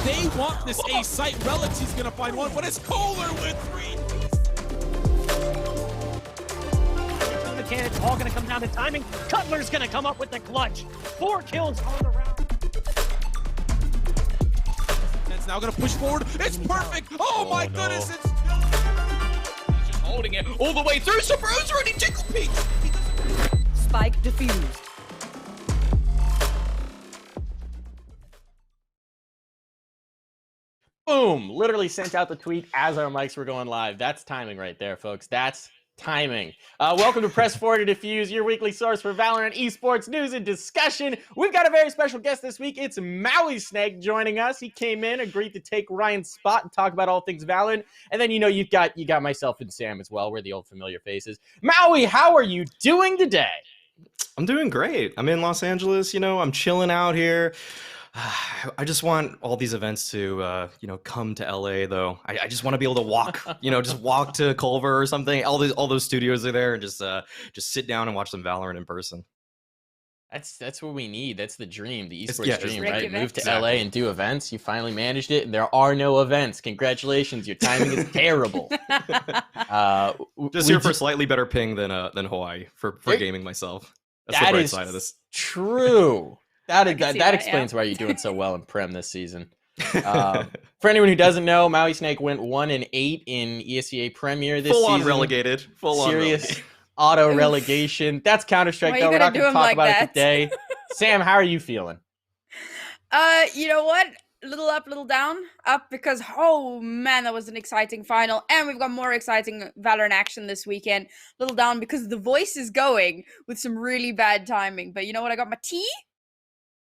They want this A site. Relative's gonna find one, but it's Kohler with 3. It's all gonna come down to timing. Cutler's gonna come up with the clutch. 4 kills on the round. It's now gonna push forward. It's perfect. Oh my goodness, it's He's just holding it all the way through. Sabro's already tickle peek. Spike defused. Boom! Literally sent out the tweet as our mics were going live. That's timing right there, folks. That's timing. Welcome to Press Forward to Defuse, your weekly source for Valorant esports news and discussion. We've got a very special guest this week. It's Maui Snake joining us. He came in, agreed to take Ryan's spot and talk about all things Valorant. And then, you know, you got myself and Sam as well. We're the old familiar faces. Maui, how are you doing today? I'm doing great. I'm in Los Angeles. You know, I'm chilling out here. I just want all these events to, come to LA, though. I just want to be able to walk, just walk to Culver or something. All those studios are there, and just sit down and watch some Valorant in person. That's what we need. That's the dream, the esports dream, right? Reykjavik. Move to LA and do events. You finally managed it, and there are no events. Congratulations, your timing is terrible. Just here for slightly better ping than Hawaii for gaming myself. That's the bright side of this. True. That explains why you're doing so well in Prem this season. For anyone who doesn't know, Maui Snake went 1-8 in ESEA Premier this season. Full on relegated. Serious auto relegation. That's Counter-Strike, though. We're not going to talk about it today. Sam, how are you feeling? You know what? Little up, little down. Up because, oh man, that was an exciting final. And we've got more exciting Valorant action this weekend. Little down because the voice is going with some really bad timing. But you know what? I got my tea.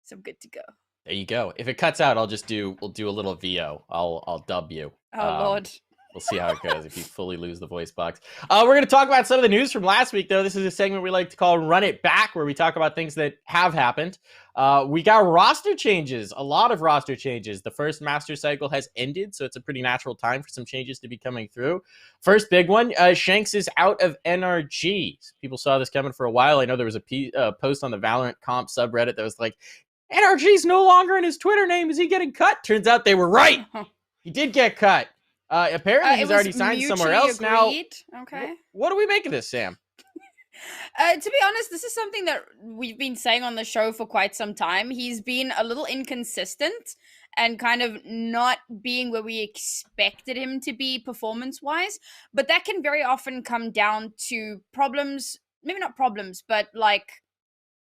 So I'm good to go. There you go. If it cuts out, we'll do a little VO. I'll dub you. Oh Lord. We'll see how it goes if you fully lose the voice box. We're going to talk about some of the news from last week, though. This is a segment we like to call Run It Back, where we talk about things that have happened. We got roster changes, a lot of roster changes. The first master cycle has ended, so it's a pretty natural time for some changes to be coming through. First big one, Shanks is out of NRG. People saw this coming for a while. I know there was a post on the Valorant comp subreddit that was like, NRG's no longer in his Twitter name. Is he getting cut? Turns out they were right. He did get cut. Apparently he's already signed somewhere else agreed. Now. Okay. What do we make of this, Sam? To be honest, this is something that we've been saying on the show for quite some time. He's been a little inconsistent and kind of not being where we expected him to be performance-wise. But that can very often come down to problems, maybe not problems, but like,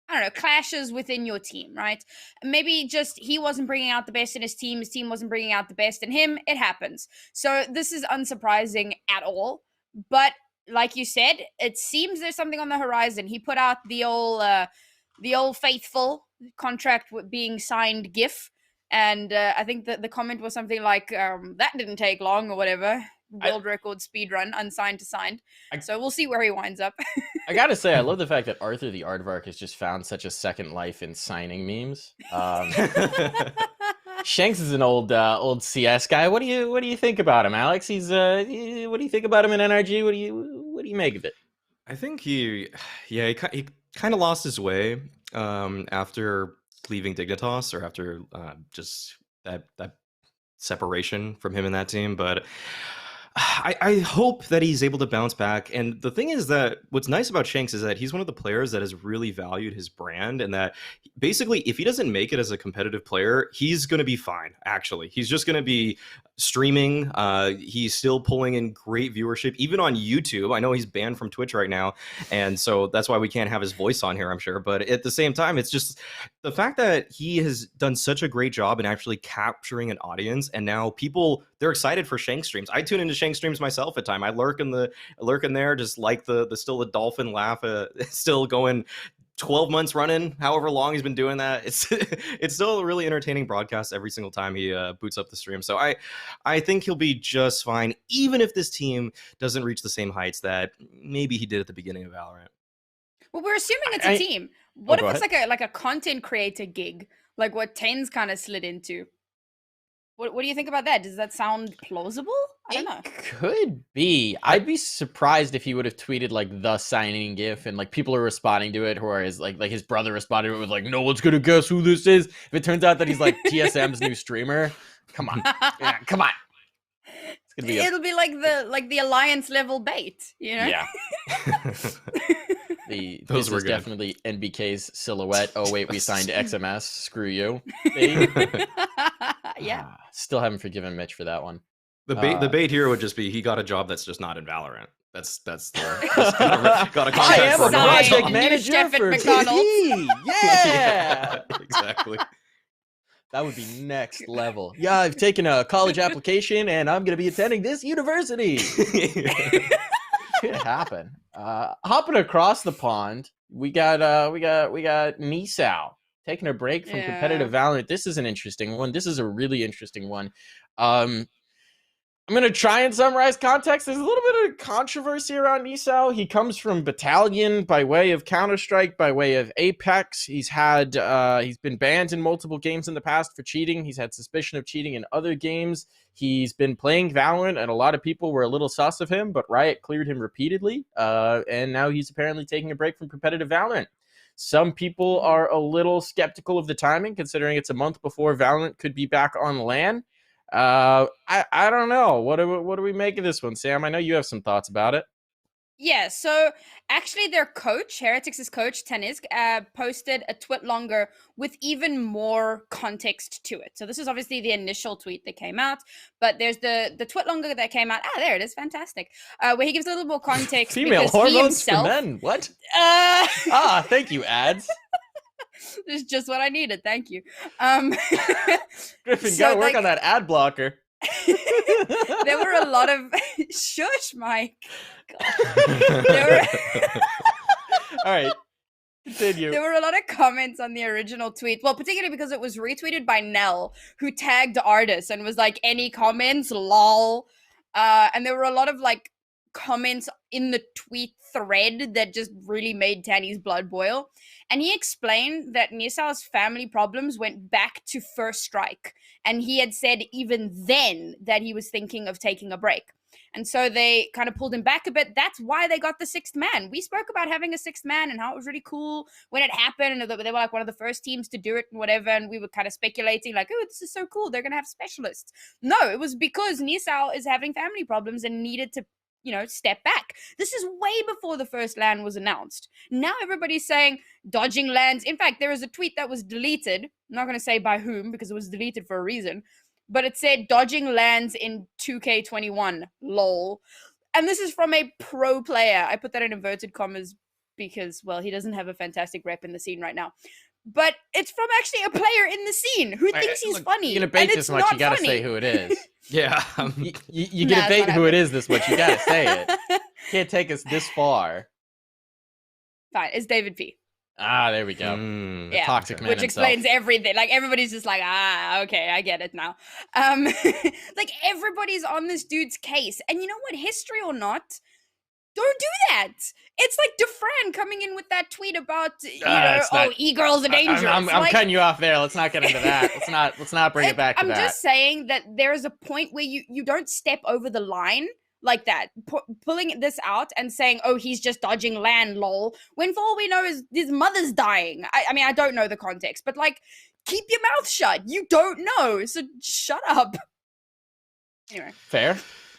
I don't know, clashes within your team, right? Maybe just he wasn't bringing out the best in his team wasn't bringing out the best in him. It happens. So this is unsurprising at all. But like you said, it seems there's something on the horizon. He put out the old faithful contract being signed GIF, and I think that the comment was something like, that didn't take long or whatever. World record speed run, unsigned to signed. So we'll see where he winds up. I gotta say, I love the fact that Arthur the Aardvark has just found such a second life in signing memes. Shanks is an old CS guy. What do you think about him, Alex? He's what do you think about him in NRG? What do you make of it? I think he kind of lost his way after leaving Dignitas, or after just that separation from him and that team, but I hope that he's able to bounce back. And the thing is that what's nice about Shanks is that he's one of the players that has really valued his brand, and that basically if he doesn't make it as a competitive player, he's going to be fine. Actually, he's just going to be streaming. He's still pulling in great viewership, even on YouTube. I know he's banned from Twitch right now, and so that's why we can't have his voice on here, I'm sure. But at the same time, it's just the fact that he has done such a great job in actually capturing an audience, and now they're excited for Shank streams. I tune into Shank streams myself at time. I lurk in there, just like the dolphin laugh, still going 12 months running, however long he's been doing that. It's still a really entertaining broadcast every single time he boots up the stream. So I think he'll be just fine, even if this team doesn't reach the same heights that maybe he did at the beginning of Valorant. Well, we're assuming it's a team. What if it's like a content creator gig, like what Ten's kind of slid into? What do you think about that? Does that sound plausible? I don't know. Could be. I'd be surprised if he would have tweeted like the signing gif and like people are responding to it, or his like his brother responded to it with like, no one's gonna guess who this is. If it turns out that he's like TSM's new streamer, Come on. Yeah, come on. It's gonna be It'll be like the alliance level bait, you know? yeah. Those This were is good. definitely NBK's silhouette. Oh wait, we signed XMS. Screw you. bait. Yeah. Still haven't forgiven Mitch for that one. The bait here would just be he got a job that's just not in Valorant. That's the got a I contract am for a another project job. New manager chef at for McDonald's. TV. Yeah. Exactly. That would be next level. Yeah, I've taken a college application and I'm going to be attending this university. Could happen. Hopping across the pond, we got Nisao taking a break from competitive Valorant. This is an interesting one. This is a really interesting one. I'm going to try and summarize context. There's a little bit of controversy around Nisao. He comes from Battalion by way of Counter-Strike, by way of Apex. He's been banned in multiple games in the past for cheating. He's had suspicion of cheating in other games. He's been playing Valorant, and a lot of people were a little sus of him, but Riot cleared him repeatedly, and now he's apparently taking a break from competitive Valorant. Some people are a little skeptical of the timing, considering it's a month before Valorant could be back on LAN. I don't know. What do we make of this one, Sam? I know you have some thoughts about it. Yeah, so actually their coach, Heretics' coach, Tanisk, posted a tweet longer with even more context to it. So this is obviously the initial tweet that came out, but there's the tweet longer that came out. There it is, fantastic. Where he gives a little more context. Female because he hormones himself, for men. What? Thank you, ads. This is just what I needed. Thank you. Griffin, So, gotta work like- on that ad blocker. There were a lot of shush, Mike. There were All right, continue. There were a lot of comments on the original tweet. Well, particularly because it was retweeted by Nell, who tagged artists and was like, "Any comments? Lol." And there were a lot of like comments in the tweet thread that just really made Tanny's blood boil. And he explained that Nisao's family problems went back to first strike, and he had said even then that he was thinking of taking a break. And so they kind of pulled him back a bit. That's why they got the sixth man. We spoke about having a sixth man and how it was really cool when it happened, and they were like one of the first teams to do it and whatever. And we were kind of speculating like, oh, this is so cool. They're going to have specialists. No, it was because Nisao is having family problems and needed to, step back. This is way before the first LAN was announced. Now everybody's saying dodging LANs. In fact, there is a tweet that was deleted. I'm not going to say by whom because it was deleted for a reason. But it said dodging LANs in 2K21, lol. And this is from a pro player. I put that in inverted commas because, well, he doesn't have a fantastic rep in the scene right now. But it's from actually a player in the scene who thinks he's funny. You're gonna bait and this it's much, not you gotta funny. say who it is. Yeah. You Nah, gonna it's bait not who it happening. is this much, you gotta say it. Can't take us this far. Fine, it's David P. There we go. Yeah, Toxic man which himself. explains everything. Like everybody's just like, okay, I get it now. Like everybody's on this dude's case, and you know what? History or not, don't do that. It's like Defran coming in with that tweet about it's not- e-girls are dangerous. I'm Like, cutting you off there. Let's not get into that. Let's not bring it back to I'm that. just saying that there is a point where you don't step over the line like that, pulling this out and saying, oh, he's just dodging LAN, lol, when for all we know is his mother's dying. I mean, I don't know the context, but like, keep your mouth shut. You don't know, so shut up. Anyway. Fair.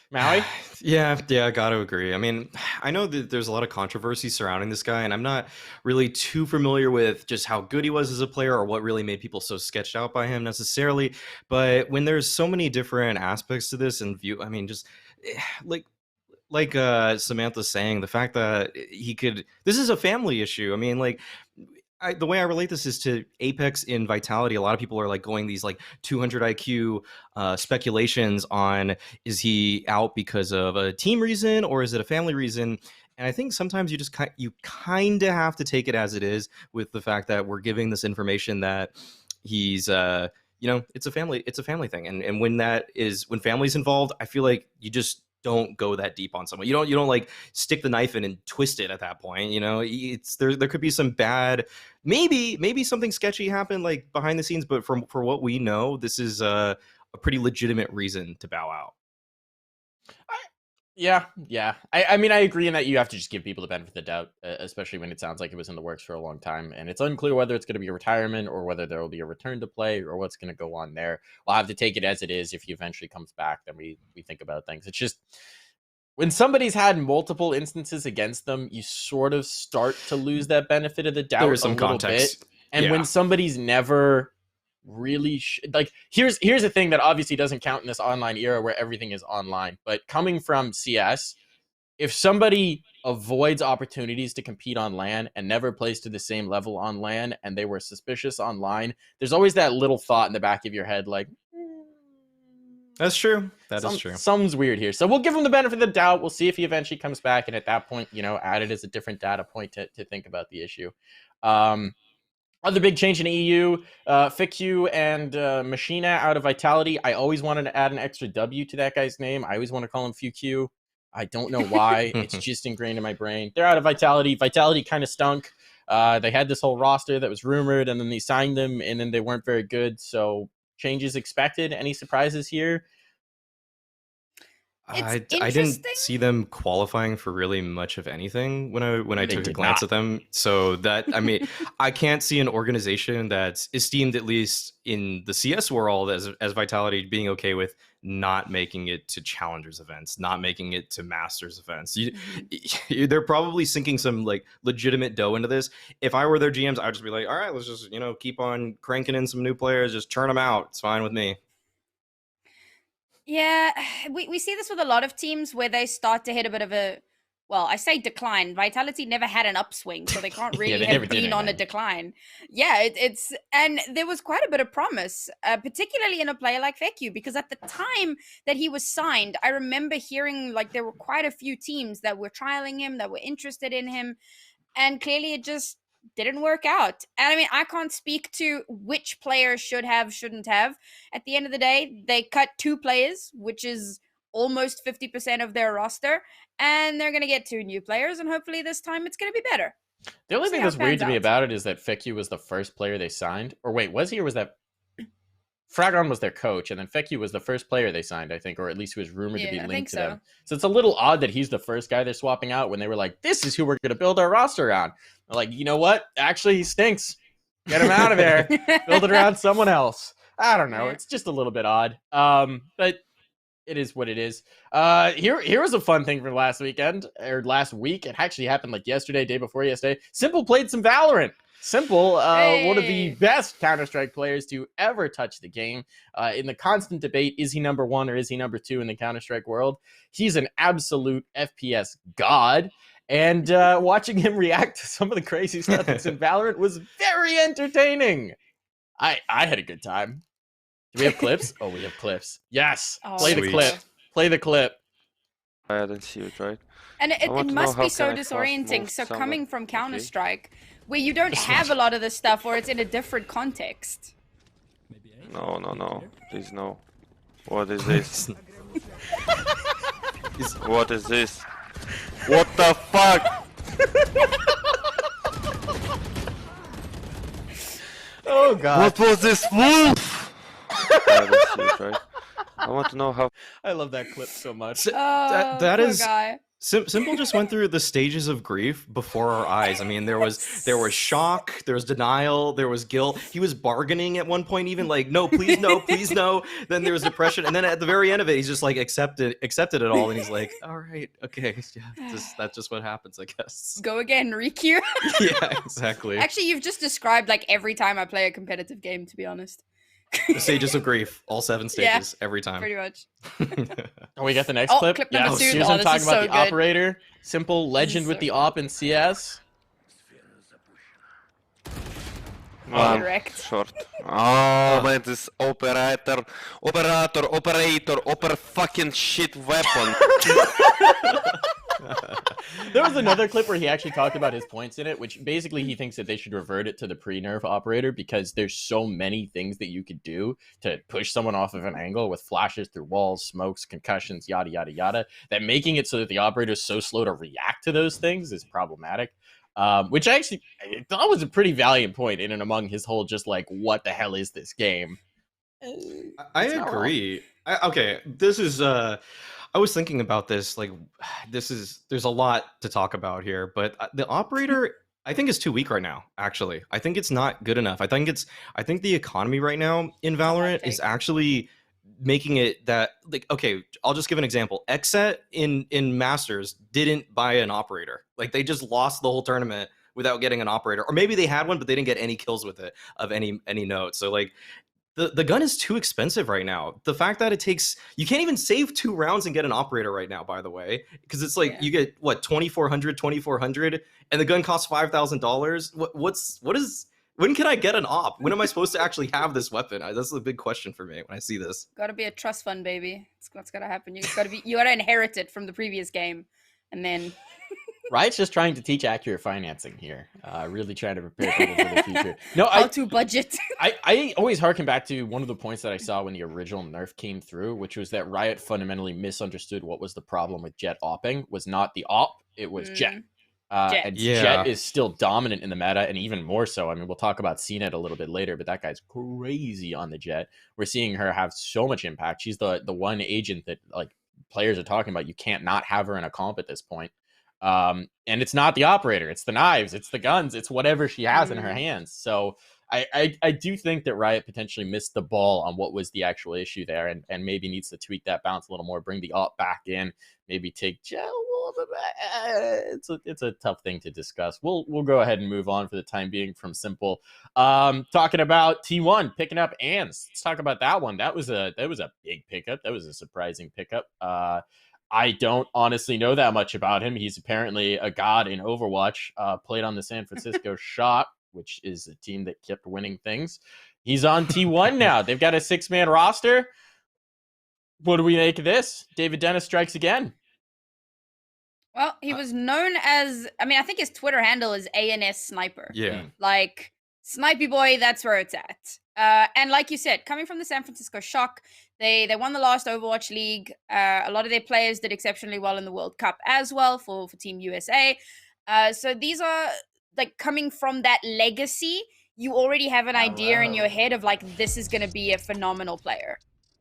Maui? Yeah, I gotta agree. I mean, I know that there's a lot of controversy surrounding this guy, and I'm not really too familiar with just how good he was as a player or what really made people so sketched out by him necessarily. But when there's so many different aspects to this and view, I mean, just like Samantha's saying, the fact that this is a family issue. I mean, like, the way I relate this is to Apex in Vitality. A lot of people are like going these like 200 IQ speculations on, is he out because of a team reason or is it a family reason? And I think sometimes you just kind of have to take it as it is, with the fact that we're giving this information that he's it's a family thing. And when family's involved, I feel like you just don't go that deep on someone. You don't like stick the knife in and twist it at that point. It's there could be some bad, maybe something sketchy happened like behind the scenes, but for what we know, this is a pretty legitimate reason to bow out. Yeah, yeah. I mean, I agree in that you have to just give people the benefit of the doubt, especially when it sounds like it was in the works for a long time, and it's unclear whether it's going to be a retirement or whether there will be a return to play or what's going to go on there. We'll have to take it as it is. If he eventually comes back, then we think about things. It's just when somebody's had multiple instances against them, you sort of start to lose that benefit of the doubt There is a some little context. bit. And when somebody's never really like here's a thing that obviously doesn't count in this online era where everything is online, but coming from CS, if somebody avoids opportunities to compete on LAN and never plays to the same level on LAN and they were suspicious online, there's always that little thought in the back of your head like, That's true. That is true. Something's weird here. So we'll give him the benefit of the doubt. We'll see if he eventually comes back, and at that point, add it as a different data point to think about the issue. Other big change in EU, Ficu and Machina out of Vitality. I always wanted to add an extra W to that guy's name. I always want to call him Ficu. I don't know why. It's just ingrained in my brain. They're out of Vitality. Vitality kind of stunk. They had this whole roster that was rumored, and then they signed them, and then they weren't very good. So changes expected. Any surprises here? I didn't see them qualifying for really much of anything when I took a glance at them. So that, I mean, I can't see an organization that's esteemed, at least in the CS world, as Vitality being okay with not making it to challengers events, not making it to masters events. They're probably sinking some like legitimate dough into this. If I were their GMs, I'd just be like, all right, let's just keep on cranking in some new players, just churn them out. It's fine with me. Yeah, we see this with a lot of teams where they start to hit a bit of a, well, I say decline. Vitality never had an upswing, so they can't really have been on a decline. Yeah, it's and there was quite a bit of promise, particularly in a player like Feku, because at the time that he was signed, I remember hearing like there were quite a few teams that were trialing him, that were interested in him, and clearly it just didn't work out. And I mean, I can't speak to which players should have, shouldn't have. At the end of the day, they cut 2 players, which is almost 50% of their roster, and they're going to get 2 new players, and hopefully this time it's going to be better. The only thing that's weird to me about it is that Feku was the first player they signed. Or wait, was he, or was that Fragon was their coach, and then Feku was the first player they signed, I think, or at least he was rumored to be linked to them. So it's a little odd that he's the first guy they're swapping out when they were like, this is who we're going to build our roster around. They're like, you know what? Actually, he stinks. Get him out of there. Build it around someone else. I don't know. It's just a little bit odd. But it is what it is. Here was a fun thing from last weekend, or last week. It actually happened like yesterday, day before yesterday. S1mple played some Valorant. S1mple, one of the best Counter-Strike players to ever touch the game. In the constant debate, is he number 1 or is he number 2 in the Counter-Strike world? He's an absolute FPS god. And watching him react to some of the crazy stuff that's in Valorant was very entertaining. I had a good time. Do we have clips? Oh, we have clips. Yes. Play the clip. Play the clip. I didn't see it, right? And it must be so disorienting. So coming from Counter-Strike, where you don't have a lot of this stuff, or it's in a different context. No. Please, no. What is this? What is this? What the fuck? Oh, God. What was this move? I didn't see it, right? I want to know how. I love that clip so much. That is guy. S1mple just went through the stages of grief before our eyes. I mean, there was shock, there was denial, there was guilt. He was bargaining at one point, even like, no, please no. Then there was depression, and then at the very end of it, he's just like accepted it all, and he's like, all right, okay, yeah, that's just what happens, I guess. Go again, Riku. Yeah, exactly. Actually, you've just described like every time I play a competitive game, to be honest. The stages of grief, all 7 stages, every time. Pretty much. Oh, we got the next clip. Clip number 2. Susan This talking is about so the good. operator. S1mple legend with the op in CS. Correct. Short. Oh man, this operator, fucking shit weapon. There was another clip where he actually talked about his points in it, which basically he thinks that they should revert it to the pre-nerf operator because there's so many things that you could do to push someone off of an angle with flashes through walls, smokes, concussions, yada, yada, yada, that making it so that the operator is so slow to react to those things is problematic. Which I actually thought was a pretty valiant point in and among his whole just like, what the hell is this game? I agree. Okay, this is I was thinking about this. Like, there's a lot to talk about here, but the operator I think is too weak right now. Actually, I think it's not good enough. I think the economy right now in Valorant is actually making it that, like, okay, I'll just give an example. Xset in Masters didn't buy an operator. Like, they just lost the whole tournament without getting an operator, or maybe they had one but they didn't get any kills with it of any note. So like, the gun is too expensive right now. The fact that you can't even save 2 rounds and get an operator right now, by the way, because it's like you get what, 2400, and the gun costs $5,000. When can I get an op? When am I supposed to actually have this weapon? That's the big question for me when I see this. Gotta be a trust fund, baby. It's what's gotta happen. You gotta inherit it from the previous game, and then. Riot's just trying to teach accurate financing here. Really trying to prepare people for the future. No, How to budget. I always harken back to one of the points that I saw when the original nerf came through, which was that Riot fundamentally misunderstood what was the problem with Jet opping. Was not the op, it was Jet. Jet. And Jet is still dominant in the meta, and even more so. I mean, we'll talk about CNET a little bit later, but that guy's crazy on the Jet. We're seeing her have so much impact. She's the one agent that, like, players are talking about. You can't not have her in a comp at this point. And it's not the operator, it's the knives, it's the guns, it's whatever she has in her hands. So I do think that Riot potentially missed the ball on what was the actual issue there, and maybe needs to tweak that balance a little more, bring the op back in, maybe take Jet a little bit back. It's a tough thing to discuss. We'll go ahead and move on for the time being from S1mple. Talking about T1 picking up Ans. Let's talk about that one. That was a big pickup. That was a surprising pickup. I don't honestly know that much about him. He's apparently a god in Overwatch. Played on the San Francisco Shock, which is a team that kept winning things. He's on T1 now. They've got a 6-man roster. What do we make of this? David Dennis strikes again. Well, he was known as, I mean, I think his Twitter handle is ANS Sniper. Yeah. Like, Snipey boy, that's where it's at. And like you said, coming from the San Francisco Shock, they won the last Overwatch League. A lot of their players did exceptionally well in the World Cup as well for Team USA. So these are, like, coming from that legacy, you already have an idea in your head of, like, this is going to be a phenomenal player.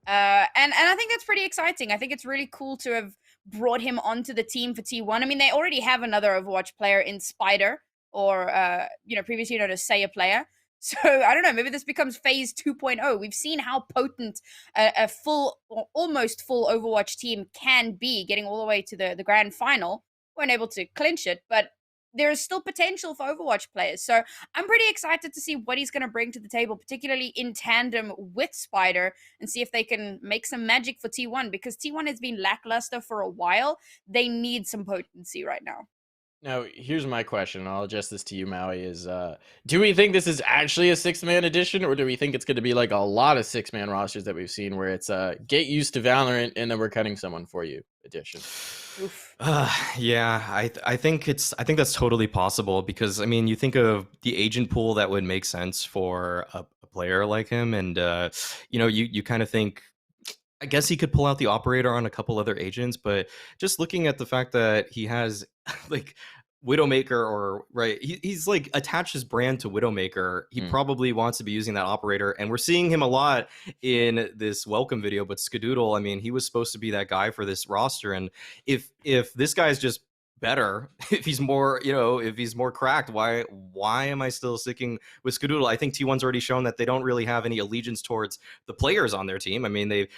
And I think that's pretty exciting. I think it's really cool to have brought him onto the team for T1. I mean, they already have another Overwatch player in Spider, or previously known as Saya player. So I don't know, maybe this becomes phase 2.0. We've seen how potent a full, or almost full Overwatch team can be, getting all the way to the grand final. Weren't able to clinch it, but there is still potential for Overwatch players. So I'm pretty excited to see what he's going to bring to the table, particularly in tandem with Spider, and see if they can make some magic for T1, because T1 has been lackluster for a while. They need some potency right now. Now, here's my question, and I'll address this to you, Maui, is do we think this is actually a 6-man edition, or do we think it's going to be like a lot of 6-man rosters that we've seen where it's get used to Valorant and then we're cutting someone for you edition? Oof. Yeah, I think that's totally possible, because I mean, you think of the agent pool that would make sense for a player like him, and you kind of think, I guess he could pull out the operator on a couple other agents, but just looking at the fact that he has like Widowmaker, or he's like attached his brand to Widowmaker, he probably wants to be using that operator, and we're seeing him a lot in this welcome video. But Skadoodle, I mean, he was supposed to be that guy for this roster, and if this guy's just better, if he's more cracked, why am I still sticking with Skadoodle? I think T1's already shown that they don't really have any allegiance towards the players on their team. I mean, they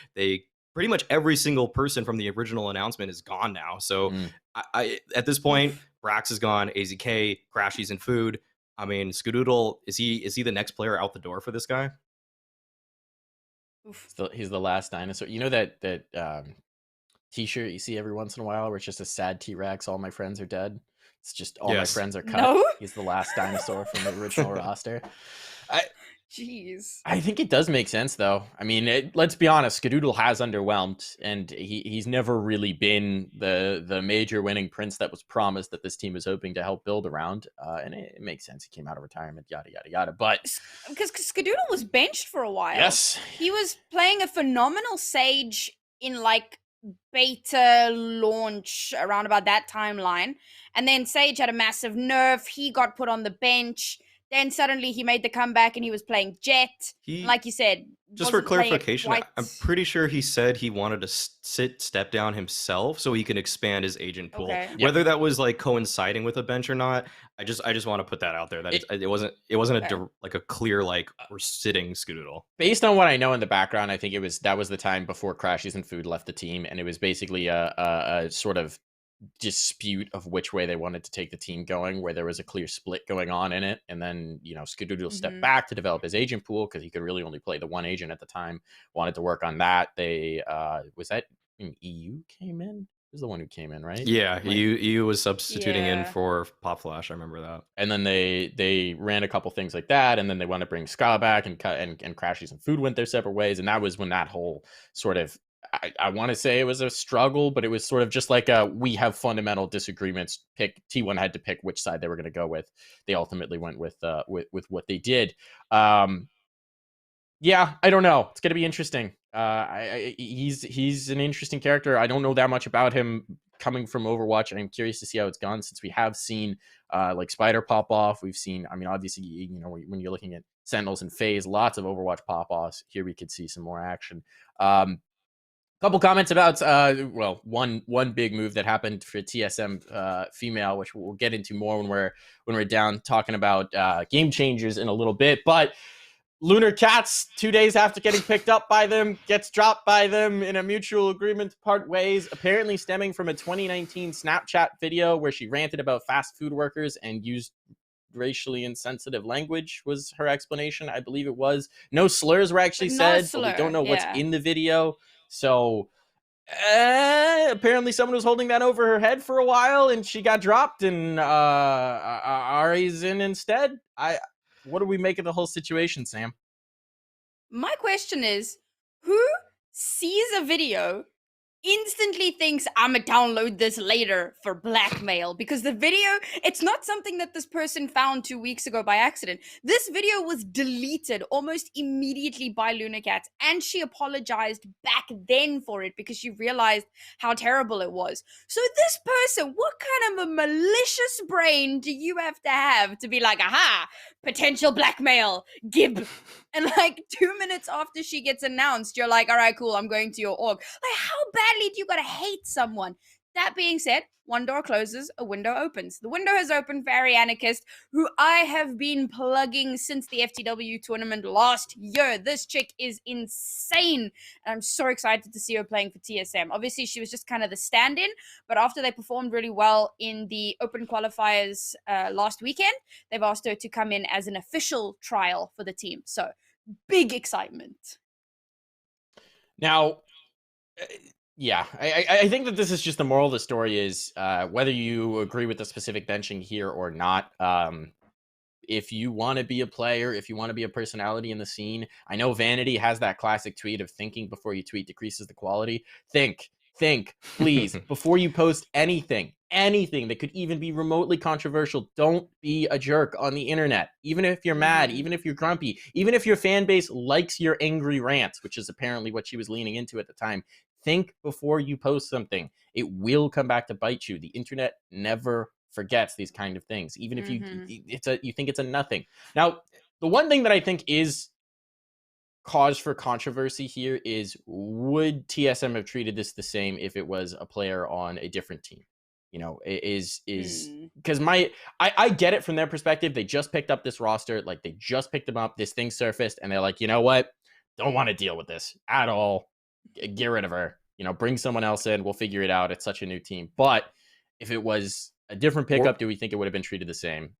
pretty much every single person from the original announcement is gone now. So I at this point, Brax is gone, AZK, Crashies, and Food. I mean, Skadoodle, is he the next player out the door for this guy? He's the last dinosaur. You know that t-shirt you see every once in a while where it's just a sad T-Rex, all my friends are dead? It's just all my friends are cut. No? He's the last dinosaur from the original roster. Jeez. I think it does make sense, though. I mean, let's be honest, Skadoodle has underwhelmed, and he's never really been the major winning prince that was promised that this team is hoping to help build around. And it makes sense. He came out of retirement, yada, yada, yada. But because Skadoodle was benched for a while. Yes. He was playing a phenomenal Sage in, like, beta launch around about that timeline. And then Sage had a massive nerf. He got put on the bench. Then suddenly he made the comeback and he was playing Jet. He, Like you said, just for wasn't playing it clarification, quite- I'm pretty sure he said he wanted to step down himself so he can expand his agent pool. Okay. Whether that was like coinciding with a bench or not, I just want to put that out there. That it wasn't Okay. like a clear like we're sitting Scoodoodle. Based on what I know in the background, I think that was the time before Crashies and Food left the team, and it was basically a sort of dispute of which way they wanted to take the team going, where there was a clear split going on in it. And then, Skadoodle stepped back to develop his agent pool because he could really only play the one agent at the time, wanted to work on that. They was that when EU came in? He was the one who came in, right? Yeah, Right. EU was substituting in Yeah. for Pop Flash. I remember that. And then they ran a couple things like that, and then they wanted to bring Ska back, and Crashies and Food went their separate ways, and that was when that whole sort of, I want to say it was a struggle, but it was sort of just like we have fundamental disagreements. T1 had to pick which side they were going to go with. They ultimately went with what they did. Yeah, I don't know. It's going to be interesting. He's an interesting character. I don't know that much about him coming from Overwatch. I'm curious to see how it's gone, since we have seen like Spider pop off. We've seen, I mean, obviously, when you're looking at Sentinels and FaZe, lots of Overwatch pop offs. Here we could see some more action. Couple comments about one big move that happened for TSM female, which we'll get into more when we're down talking about game changers in a little bit. But Lunar Cats, 2 days after getting picked up by them, gets dropped by them in a mutual agreement to part ways, apparently stemming from a 2019 Snapchat video where she ranted about fast food workers and used racially insensitive language, was her explanation. I believe it was. No slurs were actually said, but we don't know what's in the video. So apparently someone was holding that over her head for a while, and she got dropped, and Ari's in instead. What do we make of the whole situation, Sam? My question is, who sees a video, instantly thinks, I'm gonna download this later for blackmail? Because the video, it's not something that this person found 2 weeks ago by accident. This video was deleted almost immediately by Luna Cats, and she apologized back then for it because she realized how terrible it was. So this person, what kind of a malicious brain do you have to be like, aha, potential blackmail, Gib? And like 2 minutes after she gets announced, you're like, all right, cool, I'm going to your org. Like, how badly do you gotta hate someone? That being said, one door closes, a window opens. The window has opened for Arianarchist, who I have been plugging since the FTW tournament last year. This chick is insane, and I'm so excited to see her playing for TSM. Obviously, she was just kind of the stand-in, but after they performed really well in the open qualifiers last weekend, they've asked her to come in as an official trial for the team. So, big excitement. Now, yeah, I think that this is just the moral of the story is whether you agree with the specific benching here or not. If you want to be a player, if you want to be a personality in the scene, I know Vanity has that classic tweet of thinking before you tweet decreases the quality. Think, please, before you post anything that could even be remotely controversial. Don't be a jerk on the internet. Even if you're mad, even if you're grumpy, even if your fan base likes your angry rants, which is apparently what she was leaning into at the time. Think before you post something. It will come back to bite you. The internet never forgets these kind of things, even if you think it's a nothing. Now, the one thing that I think is cause for controversy here is, would TSM have treated this the same if it was a player on a different team? Is because I get it from their perspective. They just picked up this roster, like they just picked them up, this thing surfaced, and they're like, you know what? Don't want to deal with this at all. Get rid of her. Bring someone else in. We'll figure it out. It's such a new team. But if it was a different pickup, do we think it would have been treated the same?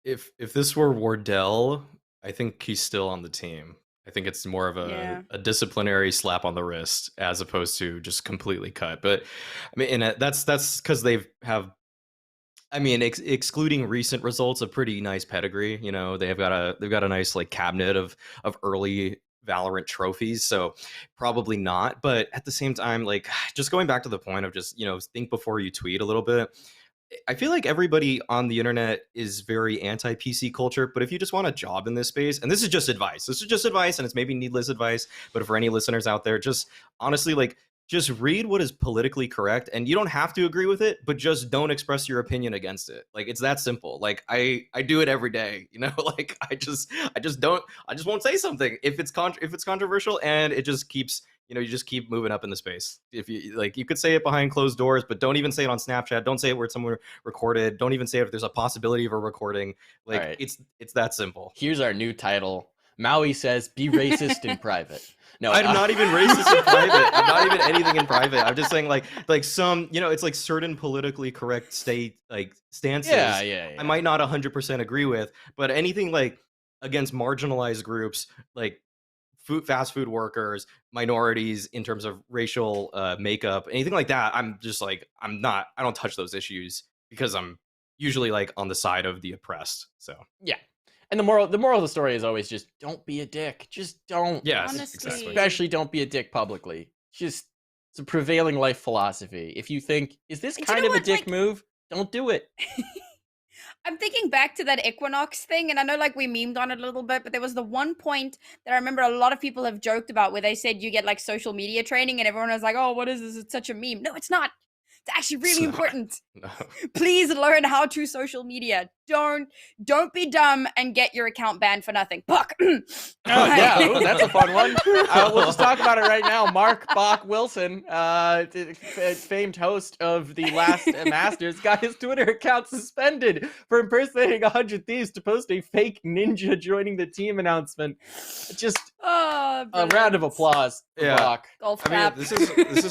If this were Wardell, I think he's still on the team. I think it's more of a disciplinary slap on the wrist as opposed to just completely cut. But I mean, and that's because excluding recent results, a pretty nice pedigree. They've got a nice like cabinet of early Valorant trophies, so probably not. But at the same time, like, just going back to the point of just think before you tweet a little bit. I feel like everybody on the internet is very anti-PC culture, but if you just want a job in this space, and this is just advice, and it's maybe needless advice, but for any listeners out there, just honestly, like, just read what is politically correct, and you don't have to agree with it, but just don't express your opinion against it. Like, it's that simple. Like, I do it every day, you know. Like, I just won't say something if it's controversial, and it just keeps, you know, you just keep moving up in the space. If you like, you could say it behind closed doors, but don't even say it on Snapchat. Don't say it where it's somewhere recorded. Don't even say it if there's a possibility of a recording. Like, Right. it's that simple. Here's our new title. Maui says, "Be racist in private." No, I'm not even racist in private. I'm not even anything in private. I'm just saying, like some, you know, it's like certain politically correct stances. Yeah. I might not 100% agree with, but anything like against marginalized groups, like fast food workers, minorities in terms of racial makeup, anything like that, I'm just like, I don't touch those issues because I'm usually like on the side of the oppressed. So Yeah. And the moral of the story is always just don't be a dick. Just don't. yes, Honestly. exactly. Especially don't be a dick publicly. Just, it's a prevailing life philosophy. If you think, is this And you kind know of a what, dick like- move? Don't do it. I'm thinking back to that Equinox thing, and I know like we memed on it a little bit, but there was the one point that I remember a lot of people have joked about where they said you get like social media training, and everyone was like, "Oh, what is this? It's such a meme." No, it's not. It's actually really It's not. important. No. Please learn how to social media. Don't be dumb and get your account banned for nothing. Fuck. Oh, yeah, ooh, that's a fun one. We'll just talk about it right now. Mark Bach Wilson, famed host of the last Masters, got his Twitter account suspended for impersonating 100 Thieves to post a fake ninja joining the team announcement. Just Oh, a round of brilliant. applause for Yeah. Bach. Golf I mean, clap. this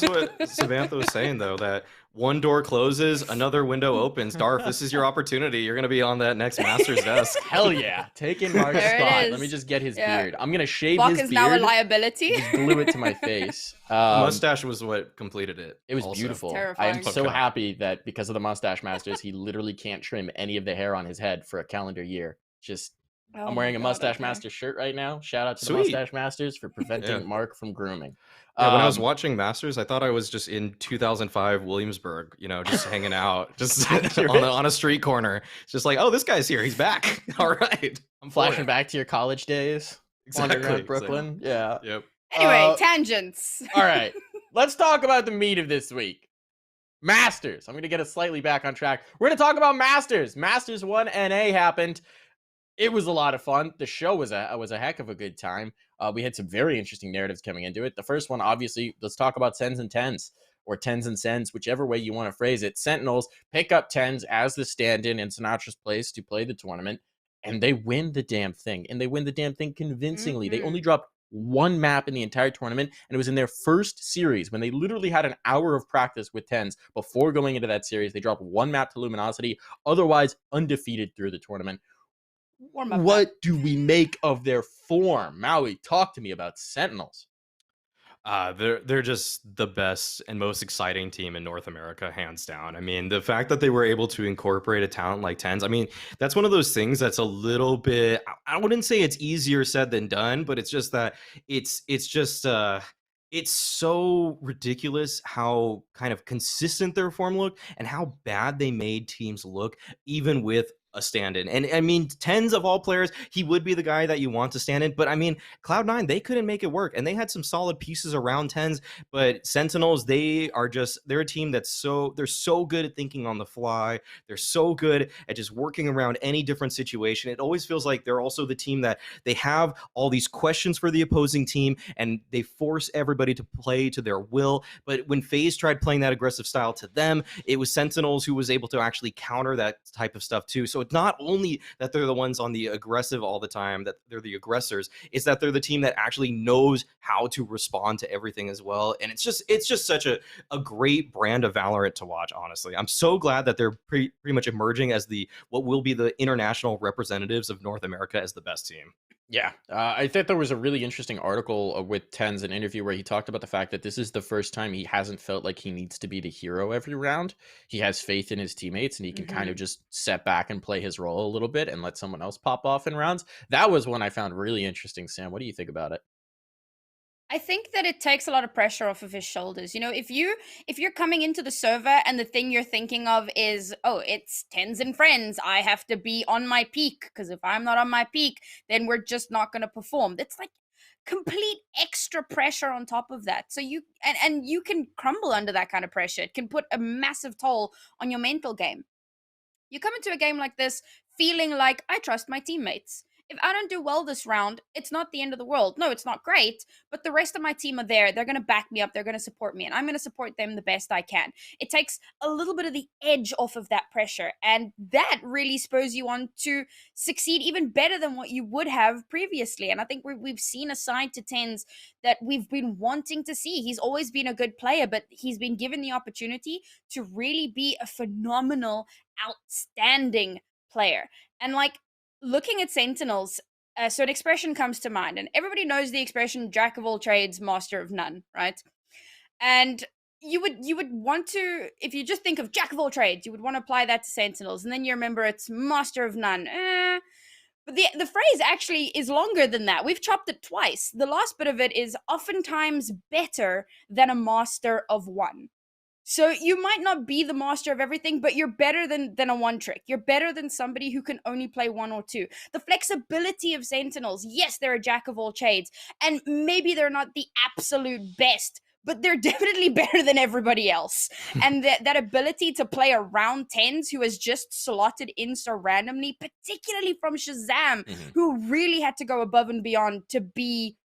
is what Samantha was saying though, that one door closes, another window opens. Darth, this is your opportunity. You're gonna be on that next master's desk. Hell yeah. Taking Mark's There it spot. is. Let me just get his Yeah. beard. I'm going to shave Bach his is beard. now a liability. Just glue it to my face. The mustache was what completed it. It was also. beautiful. I am Terrifying. so Okay. happy that because of the Mustache Masters, he literally can't trim any of the hair on his head for a calendar year. Just, Oh I'm my wearing a God, Mustache okay. Master shirt right now. Shout out to the Sweet. Mustache Masters for preventing Yeah. Mark from grooming. Yeah, when I was Um, watching Masters, I thought I was just in 2005 Williamsburg, you know, just hanging out, just Accurate. on a street corner. It's just like, oh, this guy's here. He's back. All right. I'm for flashing it. back to your college days, wandering around Brooklyn. Yeah. Yep. Anyway, Uh, tangents. All right. Let's talk about the meat of this week. Masters. I'm going to get us slightly back on track. We're going to talk about Masters. Masters 1 NA happened. It was a lot of fun. The show was a heck of a good time. We had some very interesting narratives coming into it. The first one, obviously, let's talk about Sens and Tens, or Tens and Sens, whichever way you want to phrase it. Sentinels pick up Tens as the stand-in in Sinatra's place to play the tournament, and they win the damn thing. And they win the damn thing convincingly. They only dropped one map in the entire tournament, and it was in their first series when they literally had an hour of practice with Tens before going into that series. They dropped one map to Luminosity, otherwise undefeated through the tournament. Warm up. What do we make of their form? Maui, talk to me about Sentinels. They're just the best and most exciting team in North America, hands down. I mean, the fact that they were able to incorporate a talent like Tens, I mean, that's one of those things that's a little bit, I wouldn't say it's easier said than done, but it's just that it's so ridiculous how kind of consistent their form looked and how bad they made teams look, even with a stand-in. And I mean, Tens of all players, he would be the guy that you want to stand in. But I mean, Cloud9, they couldn't make it work, and they had some solid pieces around Tens. But Sentinels, they're a team they're so good at thinking on the fly. They're so good at just working around any different situation. It always feels like they're also the team that they have all these questions for the opposing team, and they force everybody to play to their will. But when FaZe tried playing that aggressive style to them, it was Sentinels who was able to actually counter that type of stuff too. So it's not only that they're the ones on the aggressive all the time, that they're the aggressors, it's that they're the team that actually knows how to respond to everything as well. And it's just such a great brand of Valorant to watch, honestly. I'm so glad that they're pretty much emerging as what will be the international representatives of North America as the best team. Yeah, I think there was a really interesting article with Tens, an interview where he talked about the fact that this is the first time he hasn't felt like he needs to be the hero every round. He has faith in his teammates, and he can kind of just step back and play his role a little bit and let someone else pop off in rounds. That was one I found really interesting. Sam, what do you think about it? I think that it takes a lot of pressure off of his shoulders. You know, if you're coming into the server and the thing you're thinking of is, oh, it's Tens and friends, I have to be on my peak, because if I'm not on my peak, then we're just not going to perform. It's like, complete extra pressure on top of that. So and you can crumble under that kind of pressure. It can put a massive toll on your mental game. You come into a game like this feeling like, I trust my teammates. If I don't do well this round, it's not the end of the world. No, it's not great, but the rest of my team are there. They're going to back me up. They're going to support me, and I'm going to support them the best I can. It takes a little bit of the edge off of that pressure, and that really spurs you on to succeed even better than what you would have previously. And I think we've seen a side to Tens that we've been wanting to see. He's always been a good player, but he's been given the opportunity to really be a phenomenal, outstanding player. And like, looking at Sentinels, so an expression comes to mind, and everybody knows the expression "jack of all trades, master of none," right? And you would want to, if you just think of jack of all trades, you would want to apply that to Sentinels, and then you remember it's master of none. But the phrase actually is longer than that. We've chopped it twice. The last bit of it is oftentimes better than a master of one. So you might not be the master of everything, but you're better than a one trick. You're better than somebody who can only play one or two. The flexibility of Sentinels, yes, they're a jack of all trades, and maybe they're not the absolute best, but they're definitely better than everybody else. And that ability to play around Tens, who has just slotted in so randomly, particularly from Shazam, who really had to go above and beyond to be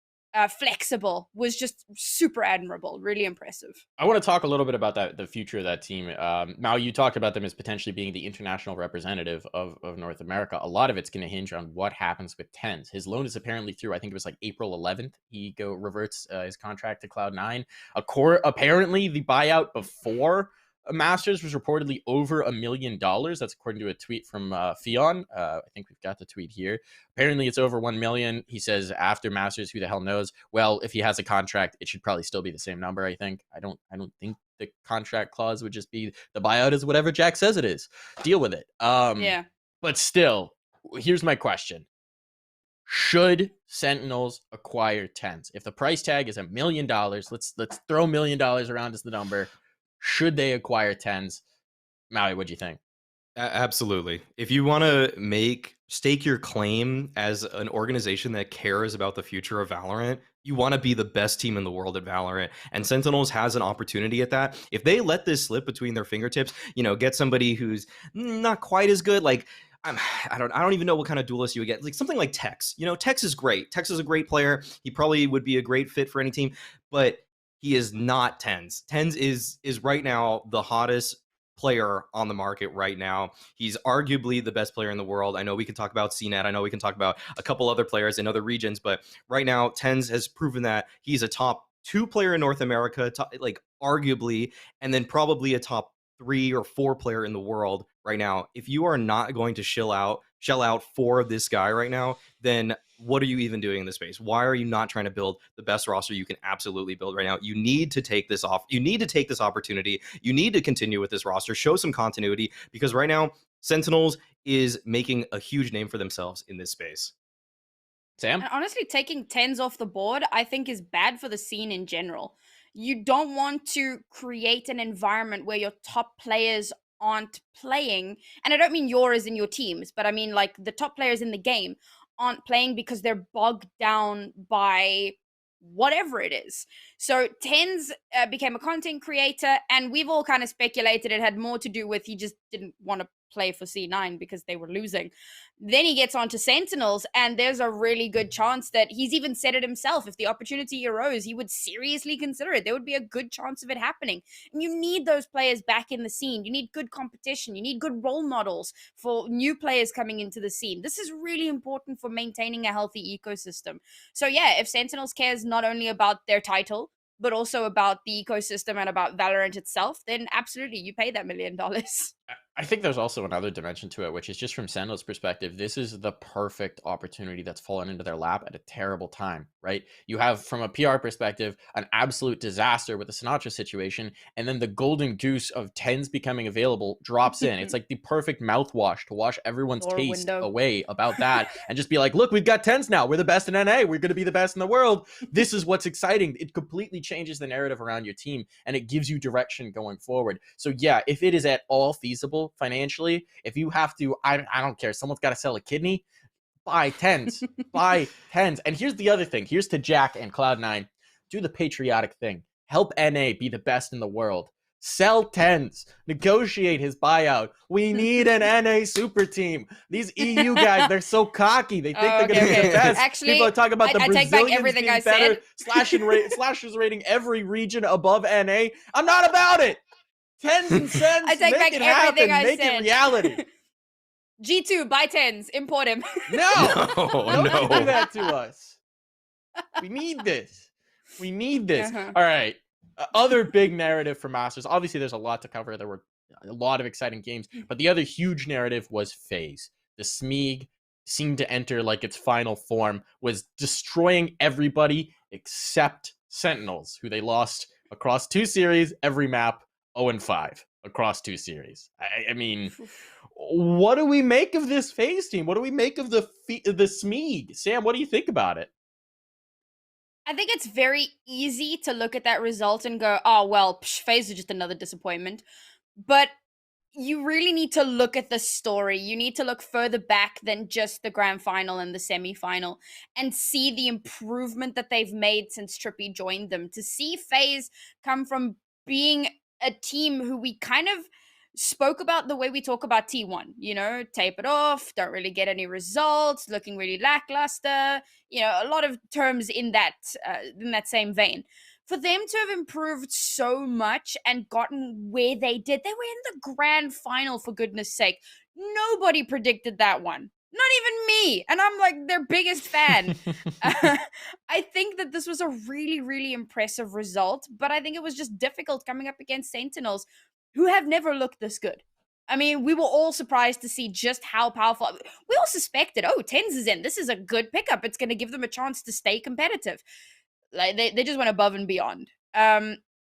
flexible, was just super admirable, really impressive. I want to talk a little bit about the future of that team. Mao, you talked about them as potentially being the international representative of North America. A lot of it's going to hinge on what happens with Tens. His loan is apparently through, I think it was like April 11th. He reverts his contract to Cloud9. Apparently, the buyout before Masters was reportedly over $1 million. That's according to a tweet from Fion. I think we've got the tweet here. Apparently, it's over 1 million. He says after Masters, who the hell knows? Well, if he has a contract, it should probably still be the same number. I think. I don't think the contract clause would just be the buyout is whatever Jack says it is. Deal with it. Yeah. But still, here's my question. Should Sentinels acquire Tens? If the price tag is $1 million, let's throw $1 million around as the number. Should they acquire Tens? Maui, what do you think? Absolutely. If you want to stake your claim as an organization that cares about the future of Valorant, you want to be the best team in the world at Valorant. And Sentinels has an opportunity at that. If they let this slip between their fingertips, get somebody who's not quite as good, like I don't even know what kind of duelist you would get. Like something like Tex. Tex is great. Tex is a great player. He probably would be a great fit for any team, but he is not Tens. Tens is right now the hottest player on the market right now. He's arguably the best player in the world. I know we can talk about CNET. I know we can talk about a couple other players in other regions, but right now Tens has proven that he's a top 2 player in North America, arguably, and then probably a top 3 or 4 player in the world right now. If you are not going to shell out for this guy right now, then what are you even doing in this space? Why are you not trying to build the best roster you can absolutely build right now? You need to take this off. You need to take this opportunity. You need to continue with this roster, show some continuity, because right now Sentinels is making a huge name for themselves in this space. Sam? And honestly, taking Tens off the board, I think, is bad for the scene in general. You don't want to create an environment where your top players aren't playing, and I don't mean yours in your teams, but I mean like the top players in the game aren't playing because they're bogged down by whatever it is. So Tens became a content creator, and we've all kind of speculated it had more to do with he just didn't want to play for C9 because they were losing. Then he gets onto Sentinels, and there's a really good chance that he's even said it himself. If the opportunity arose, he would seriously consider it. There would be a good chance of it happening. And you need those players back in the scene. You need good competition. You need good role models for new players coming into the scene. This is really important for maintaining a healthy ecosystem. So yeah, if Sentinels cares not only about their title, but also about the ecosystem and about Valorant itself, then absolutely, you pay that $1 million. I think there's also another dimension to it, which is just from Sentinel's perspective, this is the perfect opportunity that's fallen into their lap at a terrible time, right? You have, from a PR perspective, an absolute disaster with the Sinatra situation, and then the golden goose of Tens becoming available drops in. It's like the perfect mouthwash to wash everyone's taste away about that and just be like, look, we've got Tens now. We're the best in NA. We're going to be the best in the world. This is what's exciting. It completely changes the narrative around your team, and it gives you direction going forward. So yeah, if it is at all feasible financially, if you have to, I don't care, someone's got to sell a kidney, by tens. By tens. And here's the other thing. Here's to Jack and Cloud9. Do the patriotic thing. Help NA be the best in the world. Sell tens. Negotiate his buyout. We need an NA super team. These EU guys, they're so cocky. They think they're going to be the best. Actually, people are talking about the I take Brazilians back everything being I better. said. Slashers rating every region above NA. I'm not about it. Tens and cents. I take make back it everything happen. I Make said. it reality. G2, buy tens, import him. No. Don't no. do that to us. We need this. We need this. Uh-huh. All right. Other big narrative for Masters. Obviously, there's a lot to cover. There were a lot of exciting games, but the other huge narrative was FaZe. The SMEG seemed to enter like its final form, was destroying everybody except Sentinels, who they lost across 2 series, every map, 0-5 across 2 series. I mean, what do we make of this FaZe team? What do we make of the SMEG? Sam, what do you think about it? I think it's very easy to look at that result and go, oh, well, FaZe is just another disappointment. But you really need to look at the story. You need to look further back than just the grand final and the semi-final and see the improvement that they've made since Trippy joined them. To see FaZe come from being a team who we kind of spoke about the way we talk about T1, you know, tape it off, don't really get any results, looking really lackluster, you know, a lot of terms in that same vein. For them to have improved so much and gotten where they did, they were in the grand final, for goodness sake. Nobody predicted that one. Not even me. And I'm like their biggest fan. I think that this was a really, really impressive result, but I think it was just difficult coming up against Sentinels, who have never looked this good. I mean, we were all surprised to see just how powerful. We all suspected, oh, Tens is in. This is a good pickup. It's going to give them a chance to stay competitive. Like they just went above and beyond.